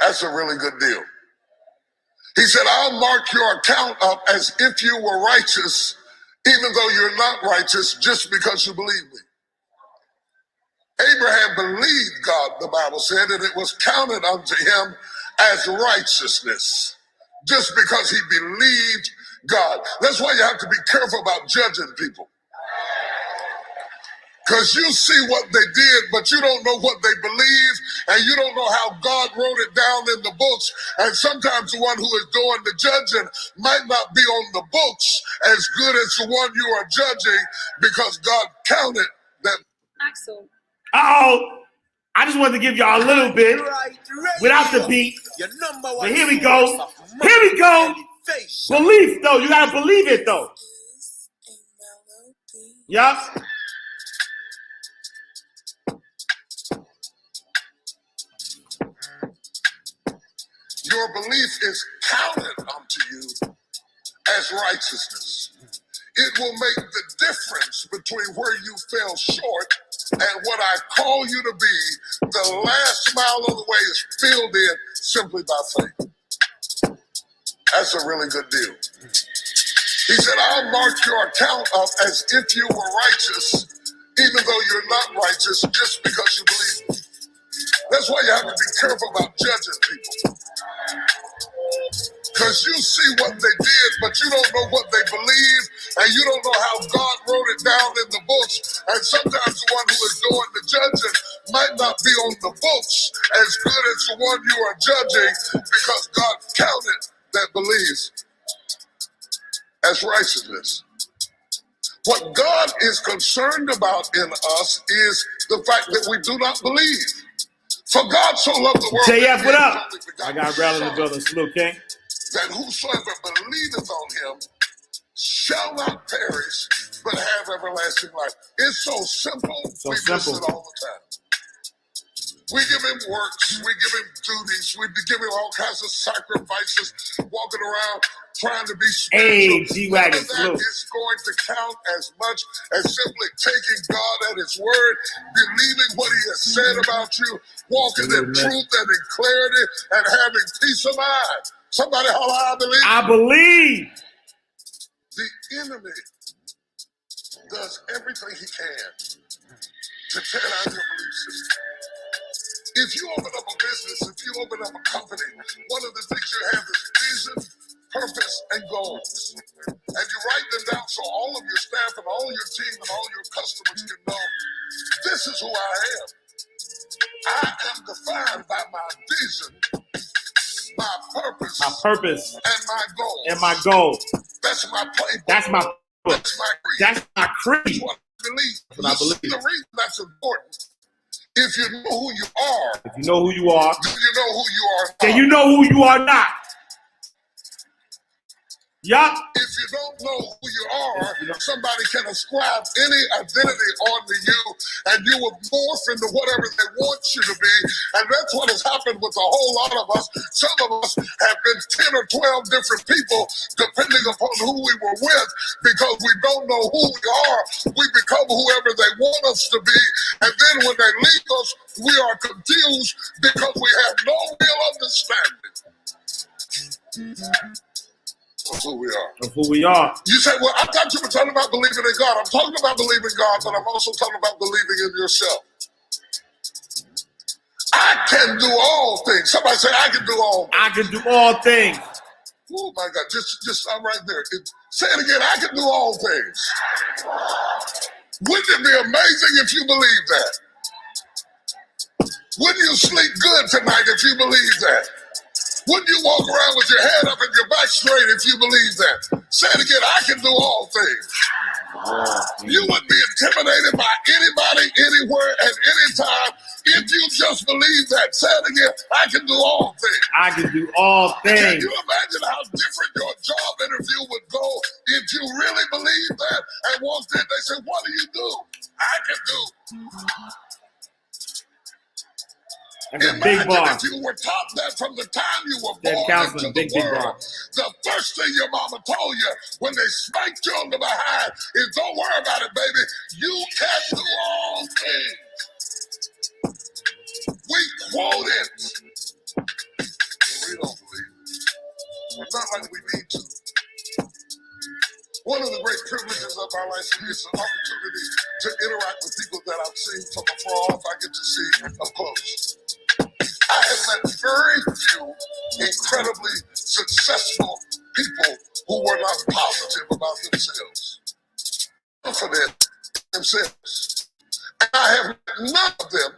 That's a really good deal. He said, I'll mark your account up as if you were righteous, even though you're not righteous, just because you believe me. Abraham believed God, the Bible said, and it was counted unto him as righteousness, just because he believed God. That's why you have to be careful about judging people. Because you see what they did, but you don't know what they believe, and you don't know how God wrote it down in the books. And sometimes the one who is doing the judging might not be on the books as good as the one you are judging, because God counted them.
Axel.
Oh, I just wanted to give y'all a little bit without the beat. But here we go. Belief, though. You got to believe it, though. Yup.
Your belief is counted unto you as righteousness. It will make the difference between where you fell short and what I call you to be. The last mile of the way is filled in simply by faith. That's a really good deal. He said, I'll mark your account up as if you were righteous, even though you're not righteous, just because you believe me. That's why you have to be careful about judging people. Because you see what they did, but you don't know what they believe, and you don't know how God wrote it down in the books. And sometimes the one who is doing the judging might not be on the books as good as the one you are judging, because God counted that belief as righteousness. What God is concerned about in us is the fact that we do not believe. For God so loved the world
JF, what up?
His only
I
begotten
got Rel in the
Son,
building. Salute, King.
that whosoever believeth on him shall not perish, but have everlasting life. It's so simple.
So
We
simple.
miss it all the time. We give him works, we give him duties, we give him all kinds of sacrifices, walking around trying to be
Hey,
spiritual.
G-Wagon,
None of that
salute.
is going to count as much as simply taking God at his word, believing what he has said about you, walking in
Salute, man.
truth and in clarity, and having peace of mind. Somebody holler, I believe.
I believe.
The enemy does everything he can to tear down your belief system. If you open up a business, if you open up a company, one of the things you have is vision, purpose, and goals. And you write them down so all of your staff and all your team and all your customers can know, this is who I am. I am defined by my vision, my purpose, and my goals.
And my goal.
That's my playbook.
That's my book.
That's my creed.
That's my
That's
creed.
what I believe.
That's what I
Listen,
believe.
the reason that's important, if you know who you are,
If you know who you are,
then you know who you are not.
then you know who you are not. Yup.
If you don't know who you are, somebody can ascribe any identity onto you, and you will morph into whatever they want you to be. And that's what has happened with a whole lot of us. Some of us have been 10 or 12 different people, depending upon who we were with, because we don't know who we are. We become whoever they want us to be. And then when they leave us, we are confused because we have no real understanding of who we are.
Of who we are.
You say, well, I thought you were talking about believing in God. I'm talking about believing God, but I'm also talking about believing in yourself. I can do all things. Somebody say, I can do all things.
I can do all things.
Oh my God, just I'm right there. Say it again, I can do all things. Wouldn't it be amazing if you believe that? Wouldn't you sleep good tonight if you believe that? Wouldn't you walk around with your head up and your back straight if you believe that? Say it again, I can do all things. You wouldn't be intimidated by anybody, anywhere, at any time if you just believe that. Say it again, I can do all things.
I can do all
Can
things.
you imagine how different your job interview would go if you really believed that and walked in? They said, what do you do? I can do.
That's a big
Imagine
bar.
if you were taught that from the time you were
That
born
counseling,
into
big
the
bar.
world. The first thing your mama told you when they spanked you on the behind is, don't worry about it, baby. You can do all things. We quote it. We don't believe it. It's not like we need to. One of the great privileges of our life is an opportunity to interact with people that I've seen from afar off. I get to see up close. I have met very few incredibly successful people who were not positive about themselves, confident in themselves. And I have met none of them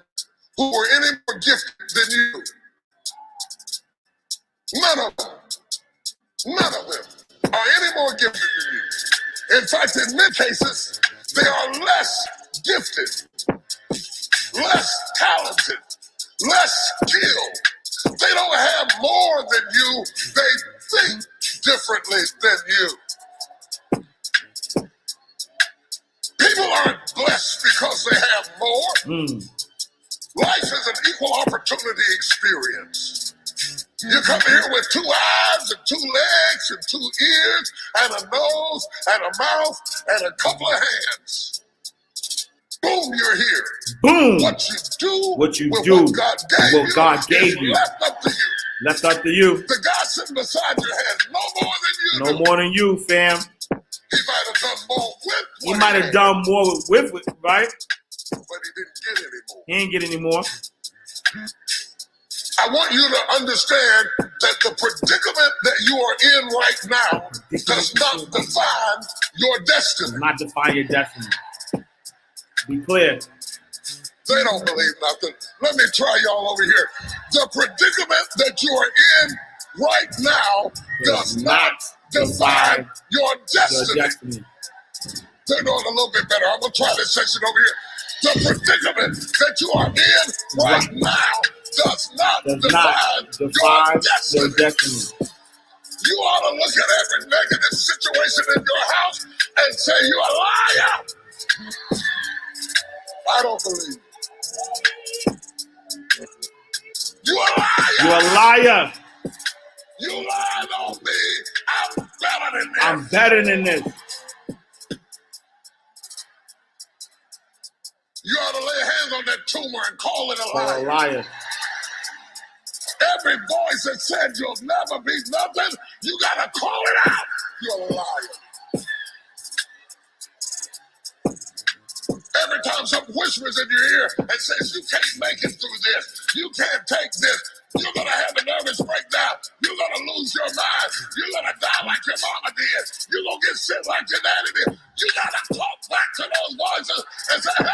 who were any more gifted than you. None of them. None of them are any more gifted than you. In fact, in many cases, they are less gifted, less talented, less skilled. They don't have more than you. They think differently than you. People aren't blessed because they have more. Life is an equal opportunity experience. You come here with 2 eyes and 2 legs and 2 ears and a nose and a mouth and a couple of hands. Boom, you're here.
Boom.
What you do
What you
with
do
what God gave
what
you
God gave
is
you.
left up to you.
Left up to you.
The guy sitting beside you has no more than you
No
do.
more than you, fam.
He might have done more with
He
what
might have
had,
done more with it, right?
but he didn't get any more.
He ain't get any more.
I want you to understand that the predicament that you are in right now does not define your destiny.
Does not define your destiny. Be clear.
They don't believe nothing. Let me try y'all over here. The predicament that you are in right now does not define your destiny. They're doing a little bit better. I'm going to try this section over here. The predicament that you are in right now does not define your destiny. You ought to look at every negative situation in your house and say, you're a liar. I don't believe it. You're a liar.
You're a liar.
You lied on me. I'm better than this.
I'm better than this.
You ought to lay hands on that tumor and call it a
You're
liar.
a liar.
Every voice that said you'll never be nothing, you gotta call it out. You're a liar. Every time something whispers in your ear and says you can't make it through this, you can't take this, you're gonna have a nervous breakdown. You're gonna lose your mind. You're gonna die like your mama did. You're gonna get sick like your daddy did. You gotta talk back to those voices and say, hey!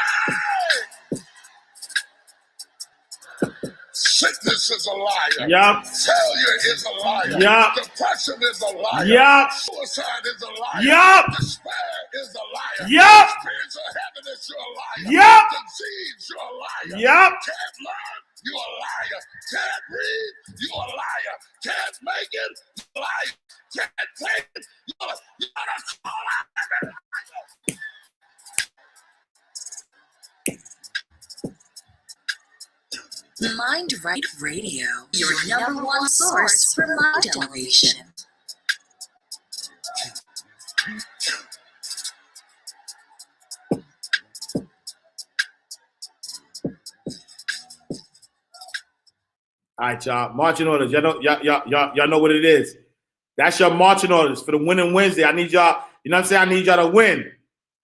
Sickness is a liar.
Yup.
Failure is a liar.
Yup.
Depression is a liar.
Yup.
Suicide is a liar.
Yup.
Despair is a liar.
Yup.
Spiritual heaviness, you're a liar.
Yup.
Disease, you're a liar.
Yup.
Can't learn, you're a liar. Can't read, you're a liar. Can't make it, you're a liar. Can't take it, you're a call out every liar.
Mind Right Radio, your number one source for mind elevation.
All right, y'all. Marching orders. Y'all know what it is. That's your marching orders for the winning Wednesday. I need y'all, you know what I'm saying? I need y'all to win.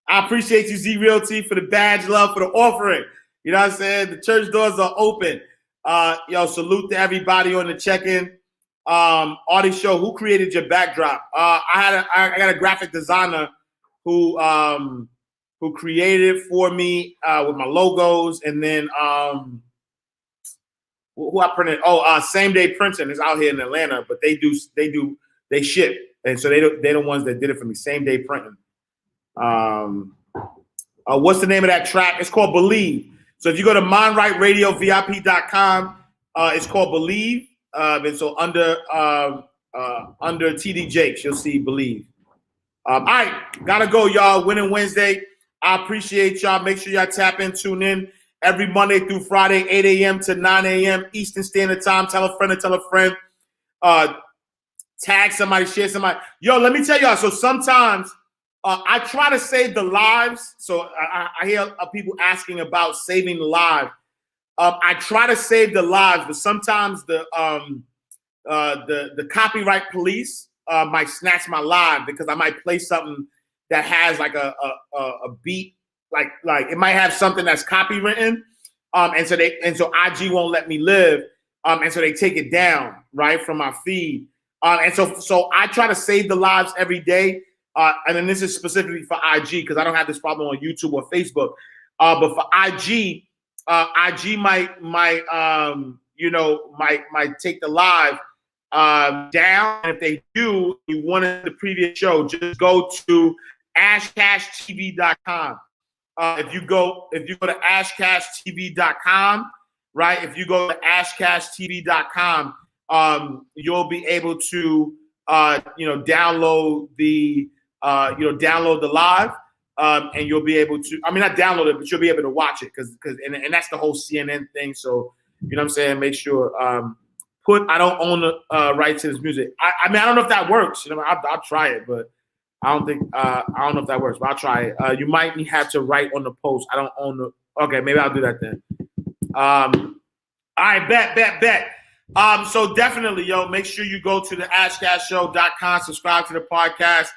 I appreciate you, Z Realty, for the badge love, for the offering. You know what I'm saying? The church doors are open. Salute to everybody on the check-in. Artie Show, who created your backdrop? I got a graphic designer who created it for me with my logos, and then who I printed? Same Day Printing is out here in Atlanta, but they ship, and so they're the ones that did it for me. Same Day Printing. What's the name of that track? It's called Believe. So if you go to mindrightradiovip.com, it's called Believe. And so under TD Jakes, you'll see Believe. All right, gotta go, y'all. Winning Wednesday. I appreciate y'all. Make sure y'all tap in, tune in every Monday through Friday, 8 a.m. to 9 a.m. Eastern Standard Time. Tell a friend to tell a friend. Tag somebody, share somebody. Yo, let me tell y'all. So sometimes I try to save the lives. So I hear people asking about saving the live. I try to save the lives, but sometimes the copyright police might snatch my live because I might play something that has like a beat, like it might have something that's copywritten, and so IG won't let me live, and so they take it down right from my feed, and so I try to save the lives every day. And then this is specifically for IG because I don't have this problem on YouTube or Facebook. But for IG might take the live down. And if they do, you wanted the previous show, just go to ashcashtv.com. If you go to ashcashtv.com, right? If you go to ashcashtv.com, you'll be able to download the live, and you'll be able to, not download it, but you'll be able to watch it because that's the whole CNN thing. So, you know what I'm saying? Make sure, I don't own the rights to this music. I don't know if that works. I'll try it, but I don't know if that works, but I'll try it. You might have to write on the post. I don't own okay, maybe I'll do that then. All right, bet. So definitely, make sure you go to the ashcastshow.com, subscribe to the podcast.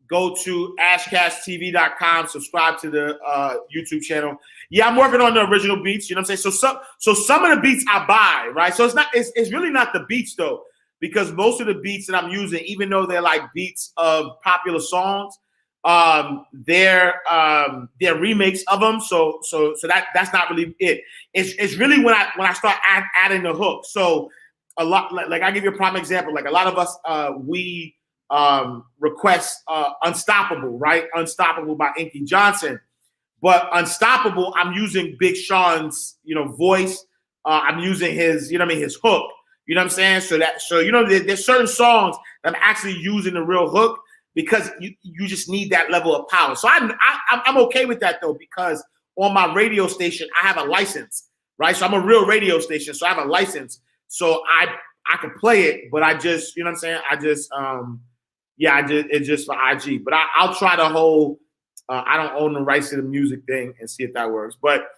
Go to ashcasttv.com, subscribe to the YouTube channel. Yeah, I'm working on the original beats, you know what I'm saying? So some of the beats I buy, right? So it's really not the beats though, because most of the beats that I'm using, even though they're like beats of popular songs, their remakes of them. So that's not really it. It's really when I start adding the hook. So a lot, like I give you a prime example. Like a lot of us, we request Unstoppable, right? Unstoppable by Inky Johnson. But Unstoppable, I'm using Big Sean's, voice. I'm using his, his hook. You know what I'm saying? So there's certain songs that I'm actually using the real hook because you just need that level of power. So I'm okay with that though, because on my radio station I have a license, right? So I'm a real radio station, so I have a license. So I can play it, but I just, you know what I'm saying? It's just for IG. But I'll try the whole I don't own the rights to the music thing and see if that works. But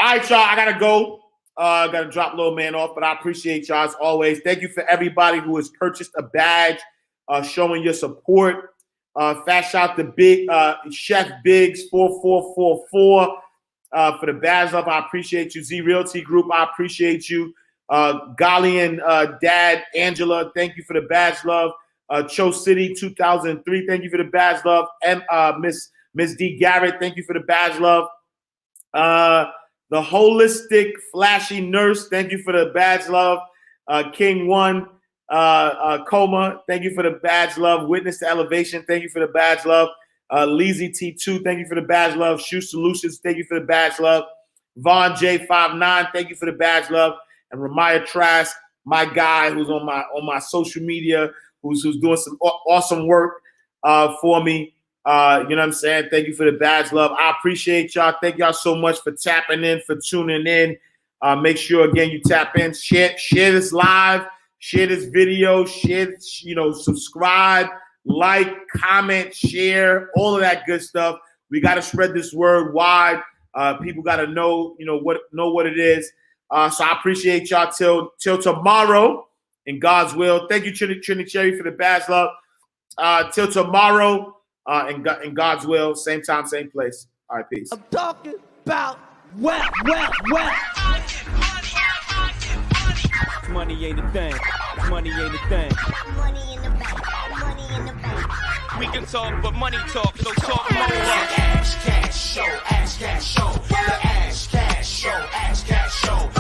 all right, y'all, I gotta go. Gotta drop Lil Man off, but I appreciate y'all as always. Thank you for everybody who has purchased a badge, showing your support. Fast shout to Big Chef Biggs 4444 for the badge love. I appreciate you. Z Realty Group, I appreciate you. Galian Dad Angela, thank you for the badge love. Cho City 2003, thank you for the badge love. And Miss D Garrett, thank you for the badge love. The Holistic Flashy Nurse, thank you for the badge love. King One, Coma, thank you for the badge love. Witness to Elevation, thank you for the badge love. Leezy T2, thank you for the badge love. Shoe Solutions, thank you for the badge love. Vaughn J59, thank you for the badge love. And Ramaya Trask, my guy who's on my social media, who's doing some awesome work for me. You know what I'm saying? Thank you for the badge love. I appreciate y'all. Thank y'all so much for tapping in, for tuning in. Make sure again you tap in, share this live, share this video, subscribe, like, comment, share, all of that good stuff. We got to spread this word wide. People got to know what it is. So I appreciate y'all till tomorrow in God's will. Thank you, Trini Cherry, for the badge love. Till tomorrow. In God's will, same time, same place. All right, peace.
I'm talking about well. Money ain't a thing. Money ain't a thing.
Money in the bank. Money in the bank.
We can talk, but money talk, so talk more.
Ash Cash Show, Ash Cash Show, the Ash Cash Show, Ash Cash Show.